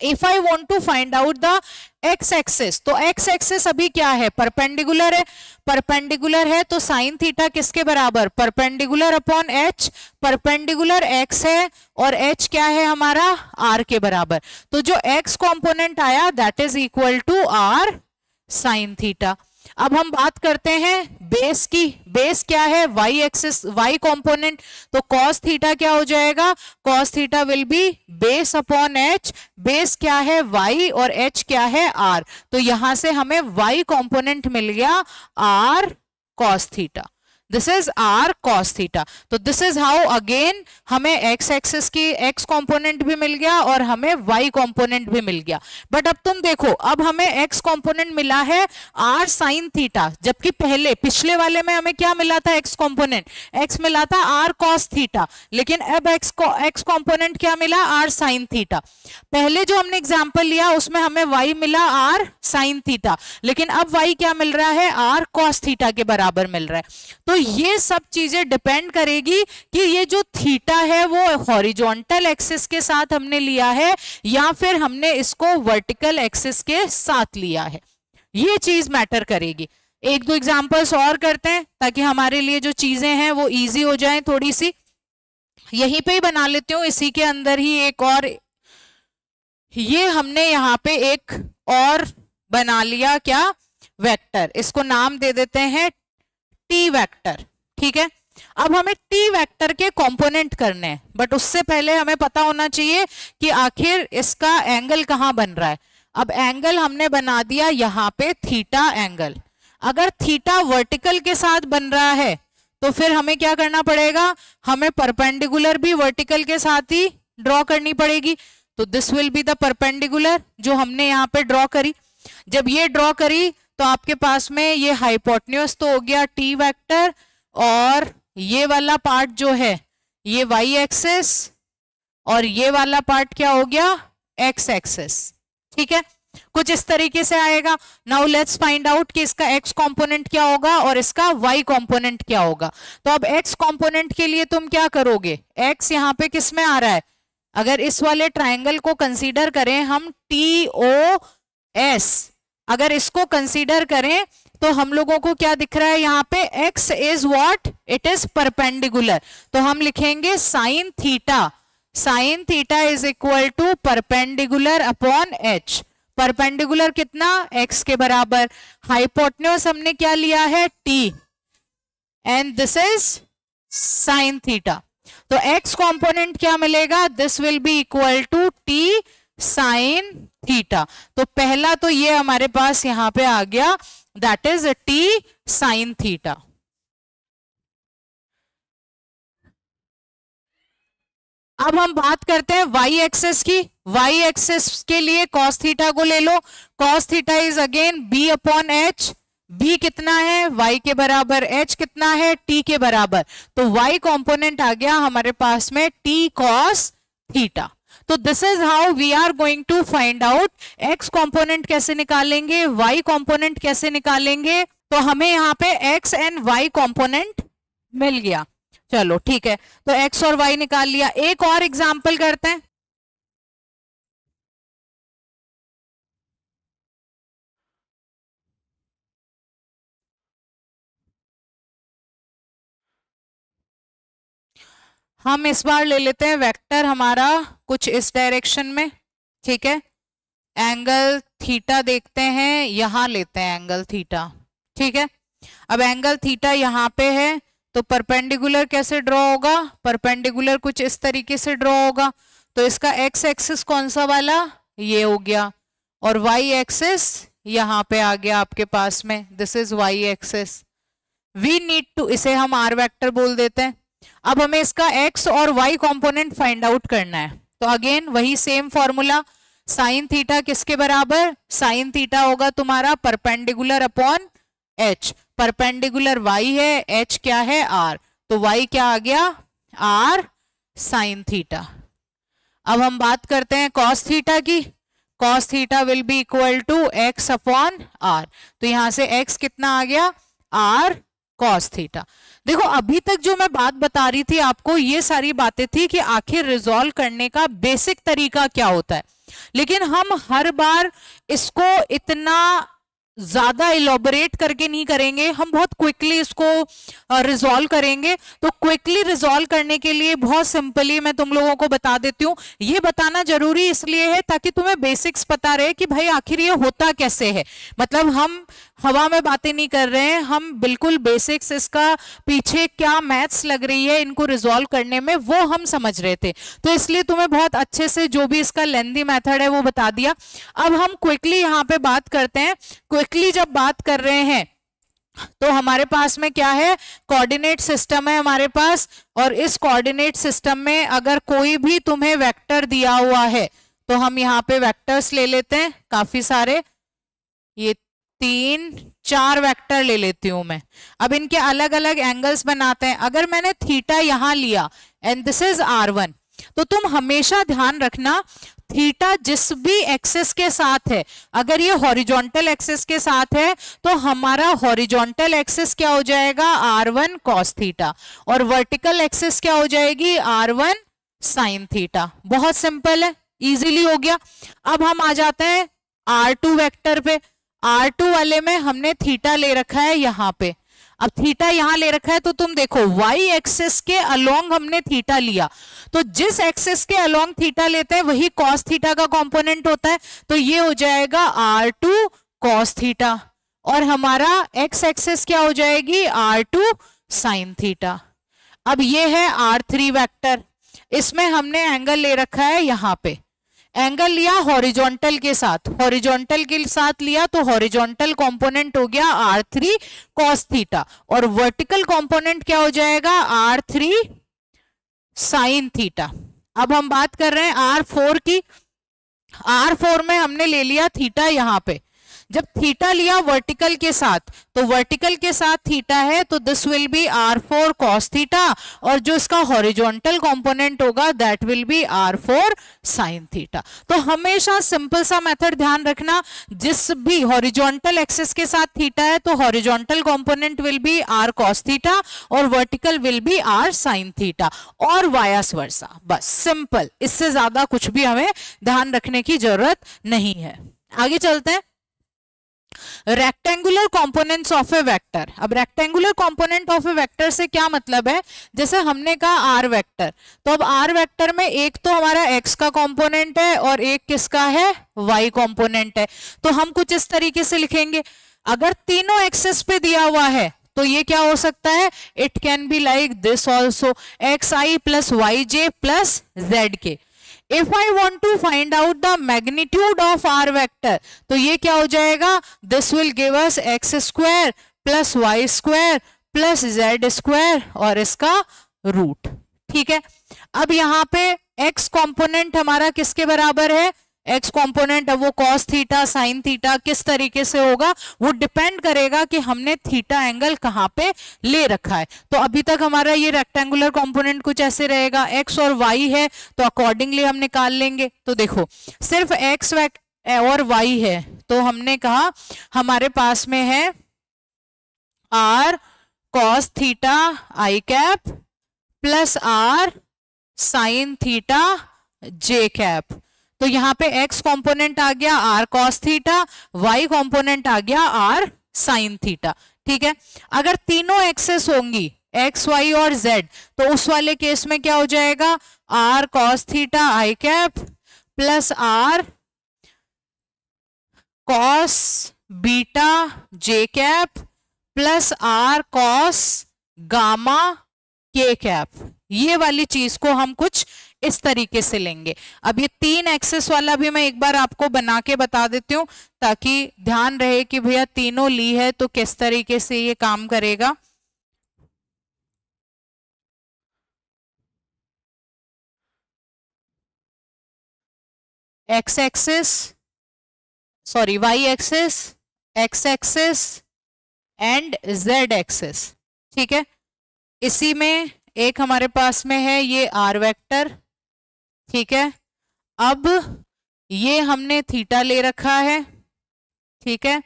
If I want to find out the X axis, तो एक्स एक्सिस अभी क्या है, परपेंडिकुलर है, परपेंडिकुलर है तो साइन थीटा किसके बराबर, perpendicular upon H, perpendicular x है और एच क्या है हमारा, आर के बराबर, तो जो एक्स कंपोनेंट आया that is equal to R sine theta. अब हम बात करते हैं बेस की, बेस क्या है, वाई एक्सिस, वाई कंपोनेंट, तो कॉस थीटा क्या हो जाएगा, cos theta will B base upon H, base क्या है वाई और एच क्या है आर, तो यहां से हमें वाई कंपोनेंट मिल गया R cos theta, this is R cos theta. तो दिस इज हाउ अगेन हमें एक्स एक्सिस की एक्स कंपोनेंट भी मिल गया और हमें वाई कंपोनेंट भी मिल गया। बट अब तुम देखो, अब हमें एक्स कंपोनेंट मिला है आर साइन थीटा, जबकि पहले पिछले वाले में हमें क्या मिला था, एक्स कंपोनेंट, एक्स मिला था आर कॉस थीटा, लेकिन अब एक्स कंपोनेंट क्या मिला, आर साइन थीटा। पहले जो हमने एग्जाम्पल लिया उसमें हमें वाई मिला आर साइन थीटा, लेकिन अब वाई क्या मिल रहा है, आर कॉस थीटा के बराबर मिल रहा है। तो ये सब चीजें डिपेंड करेगी कि ये जो थीटा है वो हॉरिजॉन्टल एक्सिस के साथ हमने लिया है या फिर हमने इसको वर्टिकल एक्सिस के साथ लिया है, ये चीज मैटर करेगी। एक दो एग्जांपल्स और करते हैं ताकि हमारे लिए जो चीजें हैं वो इजी हो जाएं थोड़ी सी, यहीं पे ही बना लेती हूँ, इसी के अंदर ही एक और, ये हमने यहाँ पे एक और बना लिया क्या, वेक्टर, इसको नाम दे देते हैं टी वेक्टर, ठीक है। अब हमें टी वेक्टर के कंपोनेंट करने हैं, बट उससे पहले हमें पता होना चाहिए कि आखिर इसका एंगल कहाँ बन रहा है। अब एंगल हमने बना दिया यहाँ पे थीटा एंगल, अगर थीटा वर्टिकल के साथ बन रहा है तो फिर हमें क्या करना पड़ेगा, हमें परपेंडिकुलर भी वर्टिकल के साथ ही ड्रॉ करनी पड़ेगी, तो this will be the perpendicular जो हमने यहाँ पे ड्रॉ करी। जब ये ड्रॉ करी तो आपके पास में ये हाइपोटेन्यूज तो हो गया टी वेक्टर, और ये वाला पार्ट जो है ये वाई एक्सिस, और ये वाला पार्ट क्या हो गया, एक्स एक्सिस, ठीक है, कुछ इस तरीके से आएगा। नाउ लेट्स फाइंड आउट कि इसका एक्स कंपोनेंट क्या होगा और इसका वाई कंपोनेंट क्या होगा। तो अब एक्स कंपोनेंट के लिए तुम क्या करोगे, एक्स यहाँ पे किस में आ रहा है, अगर इस वाले ट्राइंगल को कंसीडर करें हम टी ओ एस, अगर इसको कंसीडर करें तो हम लोगों को क्या दिख रहा है यहाँ पे, x is what, it is perpendicular, तो हम लिखेंगे sine theta, sine theta is equal to perpendicular upon h, perpendicular कितना, x के बराबर, हाइपोटेन्यूज हमने क्या लिया है t, and this is sine theta, तो x कंपोनेंट क्या मिलेगा, this will be equal to t sine theta. तो पहला तो ये हमारे पास यहां पे आ गया, that is T sine theta. अब हम बात करते हैं वाई एक्सिस की, वाई एक्सिस के लिए कॉस थीटा को ले लो, cos theta is again B upon H, B कितना है, y के बराबर, h कितना है, t के बराबर, तो y कंपोनेंट आ गया हमारे पास में t cos थीटा। तो this is how we are going to find out x component कैसे निकालेंगे, y कंपोनेंट कैसे निकालेंगे, तो हमें यहाँ पे x एंड y कंपोनेंट मिल गया, चलो ठीक है, तो x और y निकाल लिया। एक और एग्जांपल करते हैं, हम इस बार ले लेते हैं वेक्टर हमारा कुछ इस डायरेक्शन में, ठीक है, एंगल थीटा देखते हैं, यहां लेते हैं एंगल थीटा, ठीक है। अब एंगल थीटा यहाँ पे है तो परपेंडिकुलर कैसे ड्रॉ होगा, परपेंडिकुलर कुछ इस तरीके से ड्रॉ होगा, तो इसका एक्स एक्सिस कौन सा वाला, ये हो गया, और वाई एक्सिस यहाँ पे आ गया आपके पास में, this is Y axis. We need to, इसे हम आर वेक्टर बोल देते हैं। अब हमें इसका x और y कंपोनेंट फाइंड आउट करना है, तो अगेन वही सेम फॉर्मूला, साइन थीटा किसके बराबर, साइन थीटा होगा तुम्हारा perpendicular upon h, perpendicular y है, h क्या है r, तो y क्या आ गया, r साइन थीटा। अब हम बात करते हैं cos थीटा की, cos theta will be equal to x upon r, तो यहां से x कितना आ गया, r cos थीटा। देखो अभी तक जो मैं बात बता रही थी आपको, ये सारी बातें थी कि आखिर रिजॉल्व करने का बेसिक तरीका क्या होता है। लेकिन हम हर बार इसको इतना ज्यादा इलोबरेट करके नहीं करेंगे, हम बहुत क्विकली इसको रिजॉल्व करेंगे। तो क्विकली रिजॉल्व करने के लिए बहुत सिंपली मैं तुम लोगों को बता देती हूँ। ये बताना जरूरी इसलिए है ताकि तुम्हें बेसिक्स पता रहे कि भाई आखिर ये होता कैसे है। मतलब हम हवा में बातें नहीं कर रहे हैं, हम बिल्कुल बेसिक्स, इसका पीछे क्या मैथ्स लग रही है इनको रिजॉल्व करने में, वो हम समझ रहे थे। तो इसलिए तुम्हें बहुत अच्छे से जो भी इसका लेंथी मेथड है वो बता दिया। अब हम क्विकली यहाँ पे बात करते हैं। क्विकली जब बात कर रहे हैं तो हमारे पास में क्या है, कोऑर्डिनेट सिस्टम है हमारे पास। और इस कोऑर्डिनेट सिस्टम में अगर कोई भी तुम्हें वेक्टर दिया हुआ है तो हम यहाँ पे वेक्टर्स ले लेते हैं काफी सारे, ये 3-4 वेक्टर ले लेती हूं मैं। अब इनके अलग अलग एंगल्स बनाते हैं। अगर मैंने थीटा यहां लिया एंड दिस इज r1, तो तुम हमेशा ध्यान रखना थीटा जिस भी एक्सिस के साथ है, अगर ये हॉरिजॉन्टल एक्सिस के साथ है तो हमारा हॉरिजॉन्टल एक्सिस क्या हो जाएगा, r1 cos थीटा, और वर्टिकल एक्सिस क्या हो जाएगी, r1 sin थीटा। बहुत सिंपल है, इजीली हो गया। अब हम आ जाते हैं r2 वेक्टर पे। R2 वाले में हमने थीटा ले रखा है यहाँ पे। अब थीटा यहां ले रखा है तो तुम देखो y एक्सिस के अलोंग हमने थीटा लिया, तो जिस एक्सिस के अलोंग थीटा लेते हैं वही cos थीटा का कंपोनेंट होता है। तो ये हो जाएगा r2 cos थीटा, और हमारा x एक्सिस क्या हो जाएगी, r2 sin थीटा। अब ये है r3 वेक्टर, इसमें हमने एंगल ले रखा है यहाँ पे। एंगल लिया हॉरिजॉन्टल के साथ, हॉरिजॉन्टल के साथ लिया तो हॉरिजॉन्टल कंपोनेंट हो गया r3 cos थीटा, और वर्टिकल कंपोनेंट क्या हो जाएगा, r3 sin थीटा। अब हम बात कर रहे हैं r4 की। r4 में हमने ले लिया थीटा यहाँ पे। जब थीटा लिया वर्टिकल के साथ, तो वर्टिकल के साथ थीटा है तो this will B r4 cos theta, और जो इसका हॉरिजॉन्टल कंपोनेंट होगा that will B r4 sin theta. तो हमेशा सिंपल सा मेथड ध्यान रखना, जिस भी हॉरिजॉन्टल एक्सिस के साथ थीटा है तो horizontal component will be r cos theta और vertical will be r sin theta, और वायस वर्सा। बस सिंपल, इससे ज्यादा कुछ भी हमें ध्यान रखने की जरूरत नहीं है। आगे चलते हैं। Rectangular components of a vector. अब rectangular component of a vector से क्या मतलब है, जैसे हमने कहा आर वेक्टर, तो अब आर वेक्टर में एक तो हमारा एक्स का कंपोनेंट है और एक किसका है, वाई कंपोनेंट है। तो हम कुछ इस तरीके से लिखेंगे, अगर तीनों एक्सेस पे दिया हुआ है तो ये क्या हो सकता है, it can be like this also, X I plus Y J plus Z K. If I want to find out the magnitude of r vector, तो ये क्या हो जाएगा, this will give us x square plus y square plus z square और इसका root. ठीक है, अब यहाँ पे x कंपोनेंट हमारा किसके बराबर है, x कंपोनेंट, अब वो cos थीटा sin थीटा किस तरीके से होगा, वो डिपेंड करेगा कि हमने थीटा एंगल कहाँ पे ले रखा है। तो अभी तक हमारा ये रेक्टेंगुलर कंपोनेंट कुछ ऐसे रहेगा, x और y है तो अकॉर्डिंगली हम निकाल लेंगे। तो देखो सिर्फ x और y है तो हमने कहा हमारे पास में है r cos theta i cap plus r sin theta j cap. तो यहाँ पे x कंपोनेंट आ गया r cos theta, y component आ गया r sin थीटा। ठीक है, अगर तीनों एक्सेस होंगी x y और z तो उस वाले केस में क्या हो जाएगा, r cos theta i cap plus r cos beta j cap plus r cos gamma k cap. ये वाली चीज को हम कुछ इस तरीके से लेंगे। अब ये तीन एक्सेस वाला भी मैं एक बार आपको बना के बता देती हूँ ताकि ध्यान रहे कि भैया तीनों ली है तो किस तरीके से ये काम करेगा। X axis, sorry Y axis, X axis and Z axis. ठीक है, इसी में एक हमारे पास में है ये आर वेक्टर। ठीक है, अब ये हमने थीटा ले रखा है। ठीक है,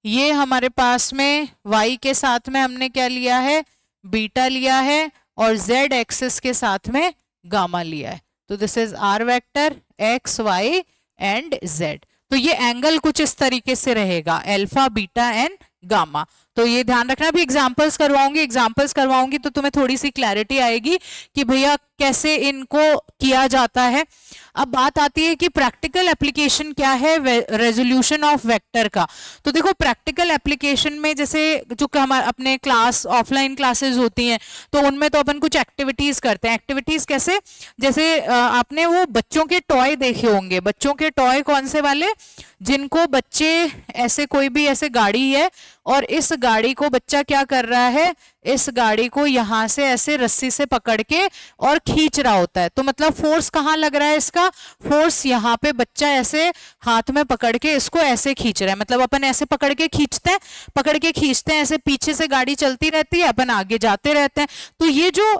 ये हमारे पास में y के साथ में हमने क्या लिया है, बीटा लिया है, और z एक्सिस के साथ में गामा लिया है। तो this is R vector X Y and Z. तो ये एंगल कुछ इस तरीके से रहेगा, अल्फा बीटा एंड गामा। तो ये ध्यान रखना, भी एग्जांपल्स करवाऊंगी तो तुम्हें थोड़ी सी क्लैरिटी आएगी कि भैया कैसे इनको किया जाता है। अब बात आती है कि प्रैक्टिकल एप्लीकेशन क्या है रेजोल्यूशन ऑफ वेक्टर का। तो देखो प्रैक्टिकल एप्लीकेशन में जैसे जो हमारे अपने क्लास ऑफलाइन क्लासेस होती हैं तो उनमें तो अपन कुछ एक्टिविटीज करते हैं। एक्टिविटीज कैसे, जैसे आपने वो बच्चों के टॉय देखे होंगे। बच्चों के टॉय कौन से वाले, जिनको बच्चे ऐसे कोई भी ऐसे गाड़ी है और इस गाड़ी को बच्चा क्या कर रहा है, इस गाड़ी को यहां से ऐसे रस्सी से पकड़ के और खींच रहा होता है। तो मतलब फोर्स कहाँ लग रहा है इसका, फोर्स यहाँ पे बच्चा ऐसे हाथ में पकड़ के इसको ऐसे खींच रहा है। मतलब अपन ऐसे पकड़ के खींचते हैं, ऐसे पीछे से गाड़ी चलती रहती है, अपन आगे जाते रहते हैं। तो ये जो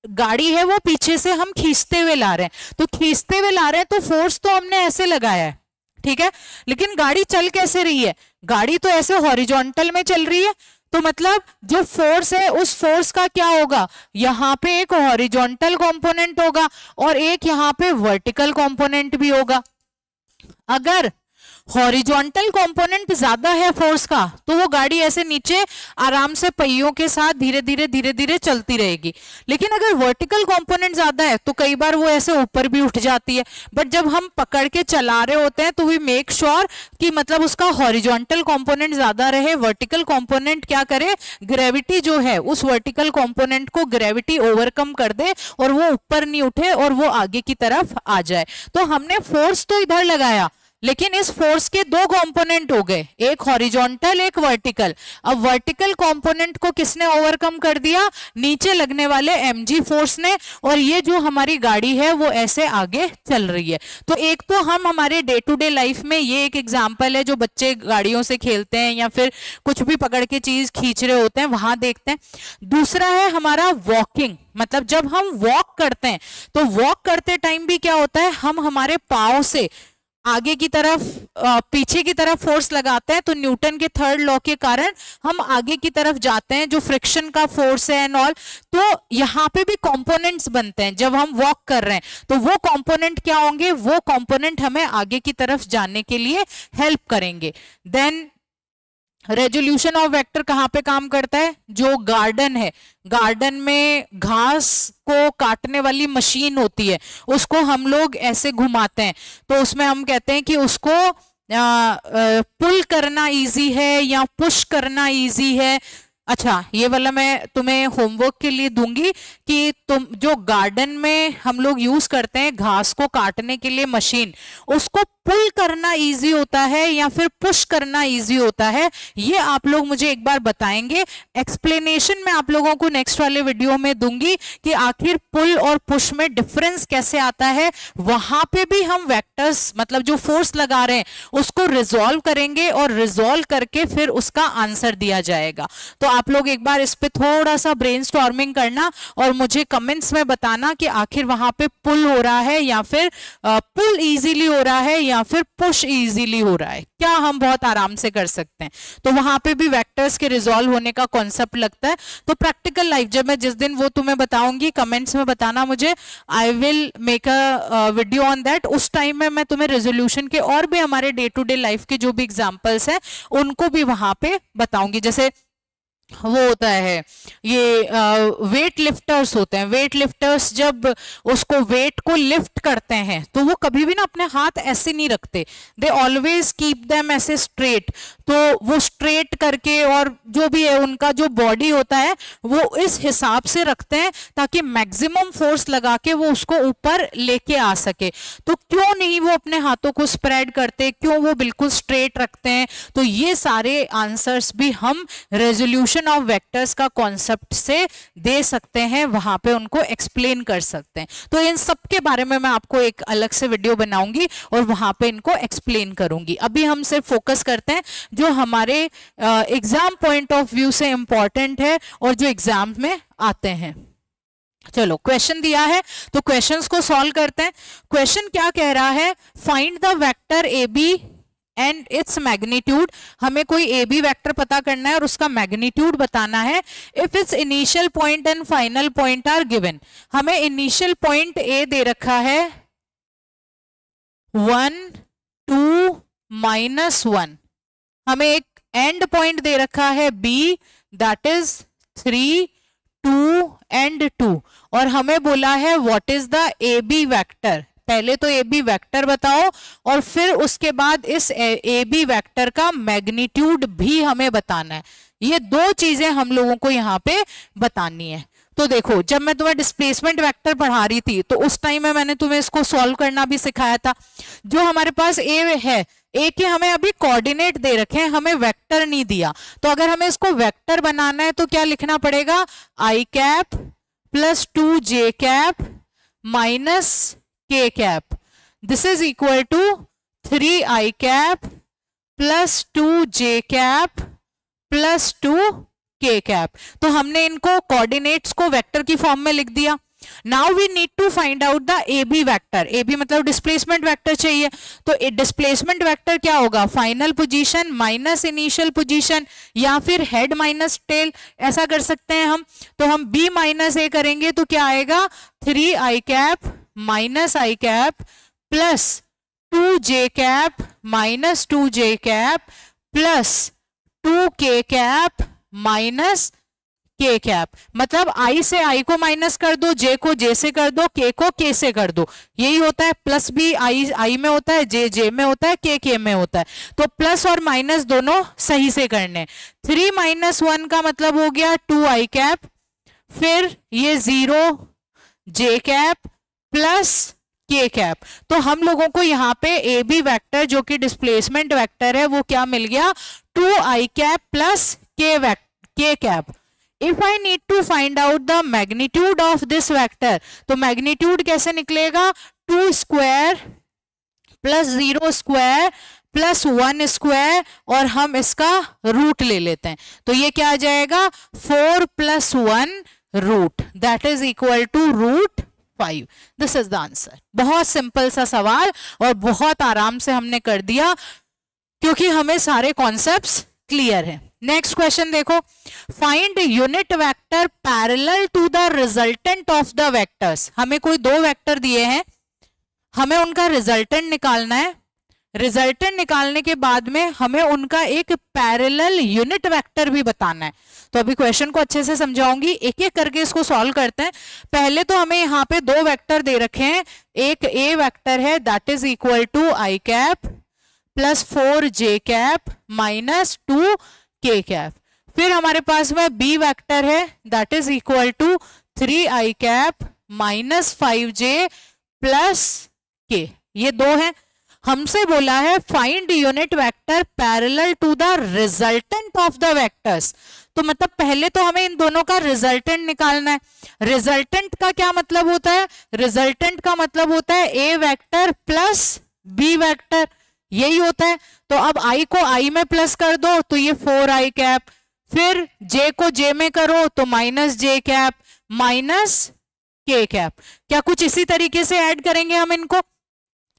गाड़ी है वो पीछे से हम खींचते हुए ला रहे हैं। तो खींचते हुए ला रहे हैं तो फोर्स तो हमने ऐसे लगाया है, ठीक है, लेकिन गाड़ी चल कैसे रही है, गाड़ी तो ऐसे हॉरिजॉन्टल में चल रही है। तो मतलब जो फोर्स है उस फोर्स का क्या होगा, यहाँ पे एक हॉरिजॉन्टल कंपोनेंट होगा और एक यहाँ पे वर्टिकल कंपोनेंट भी होगा। अगर हॉरिजॉन्टल कंपोनेंट ज्यादा है फोर्स का तो वो गाड़ी ऐसे नीचे आराम से पहियों के साथ धीरे धीरे चलती रहेगी। लेकिन अगर वर्टिकल कंपोनेंट ज्यादा है तो कई बार वो ऐसे ऊपर भी उठ जाती है। बट जब हम पकड़ के चला रहे होते हैं तो वी मेक श्योर कि मतलब उसका हॉरिजॉन्टल कंपोनेंट ज्यादा रहे, वर्टिकल कंपोनेंट क्या करे, ग्रेविटी जो है उस वर्टिकल कंपोनेंट को ग्रेविटी ओवरकम कर दे और वो ऊपर नहीं उठे और वो आगे की तरफ आ जाए। तो हमने फोर्स तो इधर लगाया लेकिन इस फोर्स के दो कंपोनेंट हो गए, एक हॉरिजॉन्टल एक वर्टिकल। अब वर्टिकल कंपोनेंट को किसने ओवरकम कर दिया, नीचे लगने वाले mg फोर्स ने, और ये जो हमारी गाड़ी है वो ऐसे आगे चल रही है। तो एक तो हम हमारे डे टू डे लाइफ में ये एक एग्जांपल है जो बच्चे गाड़ियों से खेलते हैं या फिर कुछ भी पकड़ के चीज खींच रहे होते हैं वहां देखते हैं। दूसरा है हमारा वॉकिंग, मतलब जब हम वॉक करते हैं तो वॉक करते टाइम भी क्या होता है, हम हमारे पाँव से आगे की तरफ पीछे की तरफ फोर्स लगाते हैं। तो न्यूटन के थर्ड लॉ के कारण हम आगे की तरफ जाते हैं, जो फ्रिक्शन का फोर्स है एंड ऑल। तो यहाँ पे भी कंपोनेंट्स बनते हैं जब हम वॉक कर रहे हैं। तो वो कंपोनेंट क्या होंगे, वो कंपोनेंट हमें आगे की तरफ जाने के लिए हेल्प करेंगे। देन रेजोल्यूशन ऑफ वेक्टर कहाँ पे काम करता है, जो गार्डन है, गार्डन में घास को काटने वाली मशीन होती है उसको हम लोग ऐसे घुमाते हैं तो उसमें हम कहते हैं कि उसको पुल करना इजी है या पुश करना इजी है। अच्छा, ये वाला मैं तुम्हें होमवर्क के लिए दूंगी कि तुम जो गार्डन में हम लोग यूज करते हैं घास को काटने के लिए मशीन, उसको पुल करना इजी होता है या फिर पुश करना इजी होता है, ये आप लोग मुझे एक बार बताएंगे। एक्सप्लेनेशन मैं आप लोगों को नेक्स्ट वाले वीडियो में दूंगी कि आखिर पुल और पुश में डिफरेंस कैसे आता है। वहां पे भी हम वेक्टर्स मतलब जो फोर्स लगा रहे हैं उसको रिजॉल्व करेंगे और रिजॉल्व करके फिर उसका आंसर दिया जाएगा। तो आप लोग एक बार इस पे थोड़ा सा ब्रेनस्टॉर्मिंग करना और मुझे कमेंट्स में बताना कि आखिर वहां पे पुल हो रहा है या फिर पुल इजीली हो रहा है या फिर पुश इजीली हो रहा है, क्या हम बहुत आराम से कर सकते हैं। तो वहां पे भी वेक्टर्स के रिजॉल्व होने का कॉन्सेप्ट लगता है। तो प्रैक्टिकल लाइफ जब मैं जिस दिन वो तुम्हें बताऊंगी कमेंट्स में बताना मुझे, I will make a video on that. उस टाइम में मैं तुम्हें रेजोल्यूशन के और भी हमारे डे टू डे लाइफ के जो भी एग्जांपल्स हैं उनको भी वहां पे बताऊंगी। जैसे वो होता है ये वेट लिफ्टर्स होते हैं, वेट लिफ्टर्स जब उसको वेट को लिफ्ट करते हैं तो वो कभी भी ना अपने हाथ ऐसे नहीं रखते, दे ऑलवेज कीप देम ऐसे स्ट्रेट। तो वो स्ट्रेट करके और जो भी है उनका जो बॉडी होता है वो इस हिसाब से रखते हैं ताकि मैक्सिमम फोर्स लगा के वो उसको ऊपर लेके आ सके। तो क्यों नहीं वो अपने हाथों को स्प्रेड करते, क्यों वो बिल्कुल स्ट्रेट रखते हैं। तो ये सारे आंसर्स भी हम रेजोल्यूशन ऑफ वेक्टर्स का कॉन्सेप्ट से दे सकते हैं, वहां पे उनको एक्सप्लेन कर सकते हैं। तो इन सब के बारे में मैं आपको एक अलग से वीडियो बनाऊंगी और वहां पे इनको एक्सप्लेन करूंगी। अभी हम सिर्फ फोकस करते हैं जो हमारे एग्जाम पॉइंट ऑफ व्यू से इंपॉर्टेंट है और जो एग्जाम में आते हैं। चलो क्वेश्चन दिया है तो क्वेश्चंस को सॉल्व करते हैं। क्वेश्चन क्या कह रहा है, find the vector A B and its magnitude. हमें कोई ए बी वेक्टर पता करना है और उसका मैग्नीट्यूड बताना है। If its initial point and final point are given. हमें इनिशियल पॉइंट ए दे रखा है 1 2 -1, हमें एक एंड पॉइंट दे रखा है B, दैट इज 3 2 एंड 2, और हमें बोला है what is the AB vector. पहले तो AB वेक्टर बताओ और फिर उसके बाद इस AB वेक्टर का मैग्नीट्यूड भी हमें बताना है। ये दो चीजें हम लोगों को यहाँ पे बतानी है। तो देखो, जब मैं तुम्हें डिस्प्लेसमेंट वेक्टर पढ़ा रही थी तो उस टाइम में मैंने तुम्हें इसको सॉल्व करना भी सिखाया था। जो हमारे पास A है, A के हमें अभी कोऑर्डिनेट दे रखे हैं, हमें वेक्टर नहीं दिया। तो अगर हमें इसको वेक्टर बनाना है तो क्या लिखना पड़ेगा, i cap plus 2j cap minus k cap, this is equal to 3i cap plus 2j cap plus 2k cap. तो हमने इनको कोऑर्डिनेट्स को वेक्टर की फॉर्म में लिख दिया। Now we need to find out the AB vector. AB मतलब displacement vector चाहिए। तो डिस्प्लेसमेंट वेक्टर क्या होगा, final position minus initial position, या फिर हेड माइनस टेल, ऐसा कर सकते हैं हम। तो हम B माइनस A करेंगे तो क्या आएगा, 3i cap minus i cap plus 2j cap minus 2j cap plus 2k cap minus k cap. मतलब i से i को माइनस कर दो, j को j से कर दो, k को k से कर दो, यही होता है। प्लस भी i में होता है, j में होता है, k में होता है। तो प्लस और माइनस दोनों सही से करने। 3 - 1 का मतलब हो गया 2i कैप, फिर ये 0 j cap plus k cap. तो हम लोगों को यहाँ पे AB वेक्टर जो कि डिस्प्लेसमेंट वेक्टर है वो क्या मिल गया, 2i cap plus k cap. If I need to find out the magnitude of this vector, तो मैग्नीट्यूड कैसे निकलेगा, 2 square plus 0 square plus 1 square, और हम इसका रूट ले लेते हैं। तो ये क्या आ जाएगा, 4 + 1 root, that is equal to √5। This is the answer. बहुत सिंपल सा सवाल और बहुत आराम से हमने कर दिया क्योंकि हमें सारे कॉन्सेप्ट्स क्लियर है। नेक्स्ट क्वेश्चन देखो, find unit vector parallel to the resultant of the vectors. हमें कोई दो वेक्टर दिए हैं, हमें उनका रिजल्टेंट निकालना है। रिजल्टेंट निकालने के बाद में हमें उनका एक पैरेलल यूनिट वेक्टर भी बताना है। तो अभी क्वेश्चन को अच्छे से समझाऊंगी, एक एक करके इसको सॉल्व करते हैं। पहले तो हमें यहाँ पे दो वेक्टर दे रखे हैं, एक A वेक्टर है that is equal to i cap plus 4j cap minus 2k cap. फिर हमारे पास में B वेक्टर है that is equal to 3i cap minus 5j plus k। ये दो हैं। हमसे बोला है find unit vector parallel to the resultant of the vectors. तो मतलब पहले तो हमें इन दोनों का रिजल्टेंट निकालना है। रिजल्टेंट का क्या मतलब होता है, रिजल्टेंट का मतलब होता है A vector plus B vector, यही होता है। तो अब I को I में प्लस कर दो तो ये 4i कैप, फिर J को J में करो तो minus j cap minus k cap. क्या कुछ इसी तरीके से ऐड करेंगे हम इनको,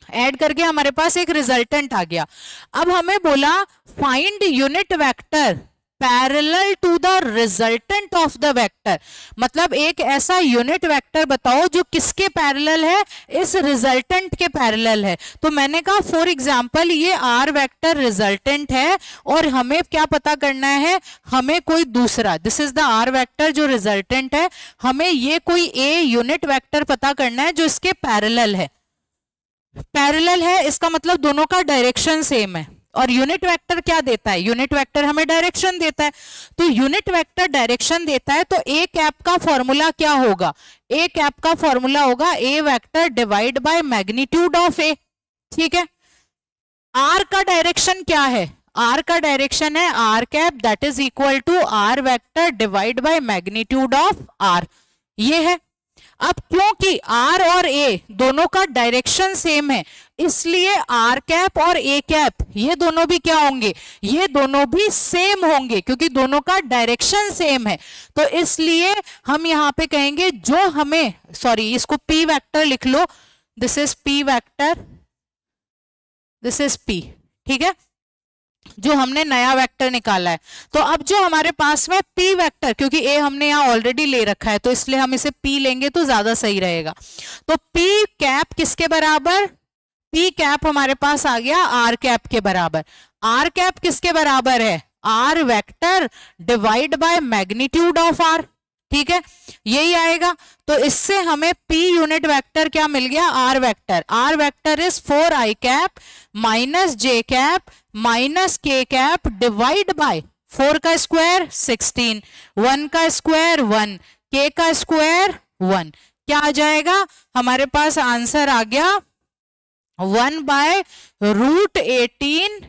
ऐड करके हमारे पास एक रिजल्टेंट आ गया। अब हमें बोला find unit vector parallel to the resultant of the vector, मतलब एक ऐसा यूनिट वेक्टर बताओ जो किसके पैरेलल है, इस रिजल्टेंट के पैरेलल है। तो मैंने कहा फॉर एग्जांपल ये R वेक्टर रिजल्टेंट है और हमें क्या पता करना है, हमें कोई दूसरा, this is the R vector जो रिजल्टेंट है, हमें ये कोई A यूनिट वेक्टर पता करना है जो इसके पैरेलल है। पैरेलल है इसका मतलब दोनों का डायरेक्शन सेम है। और यूनिट वेक्टर क्या देता है, यूनिट वेक्टर हमें डायरेक्शन देता है। तो यूनिट वेक्टर डायरेक्शन देता है तो A कैप का फॉर्मूला क्या होगा, A कैप का फॉर्मूला होगा A vector divide by magnitude of A। ठीक है, R का डायरेक्शन क्या है, R का डायरेक्शन है R cap that is equal to R vector divide by magnitude of R, ये है। अब क्योंकि R और A दोनों का डायरेक्शन सेम है इसलिए R कैप और A कैप ये दोनों भी क्या होंगे, ये दोनों भी सेम होंगे क्योंकि दोनों का डायरेक्शन सेम है। तो इसलिए हम यहाँ पे कहेंगे जो हमें, सॉरी इसको P वेक्टर लिख लो, this is P vector, this is P, ठीक है, जो हमने नया वेक्टर निकाला है। तो अब जो हमारे पास में P वेक्टर, क्योंकि A हमने यहाँ ऑलरेडी ले रखा है तो इसलिए हम इसे P लेंगे तो ज्यादा सही रहेगा। तो P कैप किसके बराबर, पी कैप हमारे पास आ गया आर कैप के बराबर। आर कैप किसके बराबर है? R vector divide by magnitude of R, ठीक है, यही आएगा। तो इससे हमें पी यूनिट वेक्टर क्या मिल गया? R vector. R vector is 4i cap minus J cap minus K cap divide by 4 का स्क्वायर 16, 1 का स्क्वायर 1, के का स्क्वायर 1। क्या आ जाएगा? हमारे पास आंसर आ गया 1/√18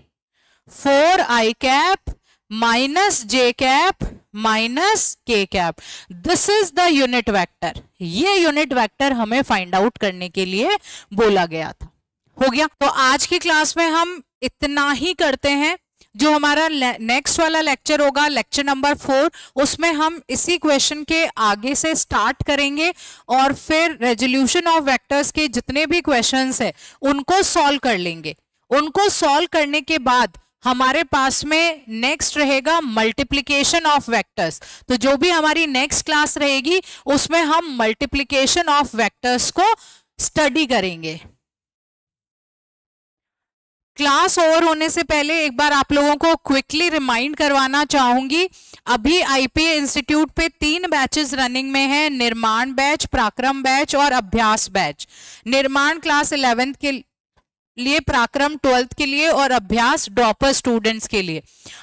4i cap minus J cap minus K cap. This is the unit vector. ये यूनिट वेक्टर हमें फाइंड आउट करने के लिए बोला गया था। हो गया। तो आज की क्लास में हम इतना ही करते हैं। जो हमारा नेक्स्ट वाला लेक्चर होगा, लेक्चर नंबर 4, उसमें हम इसी क्वेश्चन के आगे से स्टार्ट करेंगे और फिर रेजोल्यूशन ऑफ वेक्टर्स के जितने भी क्वेश्चंस है उनको सॉल्व कर लेंगे। उनको सॉल्व करने के बाद हमारे पास में नेक्स्ट रहेगा मल्टीप्लिकेशन ऑफ वेक्टर्स। तो जो भी हमारी नेक्स्ट क्लास रहेगी उसमें हम मल्टीप्लिकेशन ऑफ वेक्टर्स को स्टडी करेंगे। क्लास ओवर होने से पहले एक बार आप लोगों को क्विकली रिमाइंड करवाना चाहूंगी, अभी आईपीए इंस्टीट्यूट पे 3 बैचेस रनिंग में है, निर्माण बैच, पराक्रम बैच और अभ्यास बैच। निर्माण क्लास 11th के लिए, पराक्रम 12th के लिए और अभ्यास ड्रॉपर स्टूडेंट्स के लिए।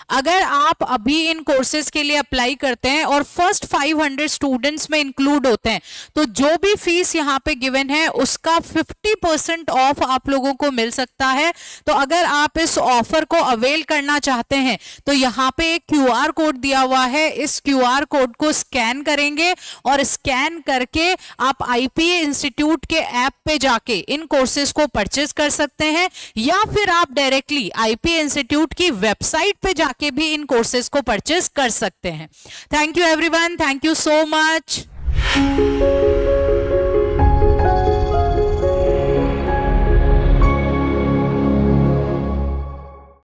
अगर आप अभी इन कोर्सेज के लिए अप्लाई करते हैं और फर्स्ट 500 स्टूडेंट्स में इंक्लूड होते हैं तो जो भी फीस यहाँ पे गिवन है उसका 50% ऑफ आप लोगों को मिल सकता है। तो अगर आप इस ऑफर को अवेल करना चाहते हैं तो यहाँ पे एक QR कोड दिया हुआ है, इस QR कोड को स्कैन करेंगे और स्कैन करके आप आईपीए इंस्टीट्यूट के ऐप पे जाके इन कोर्सेज को परचेज कर सकते हैं, या फिर आप डायरेक्टली आईपीए इंस्टीट्यूट की वेबसाइट पे जाके भी इन कोर्सेज को परचेज कर सकते हैं। Thank you everyone, thank you so much.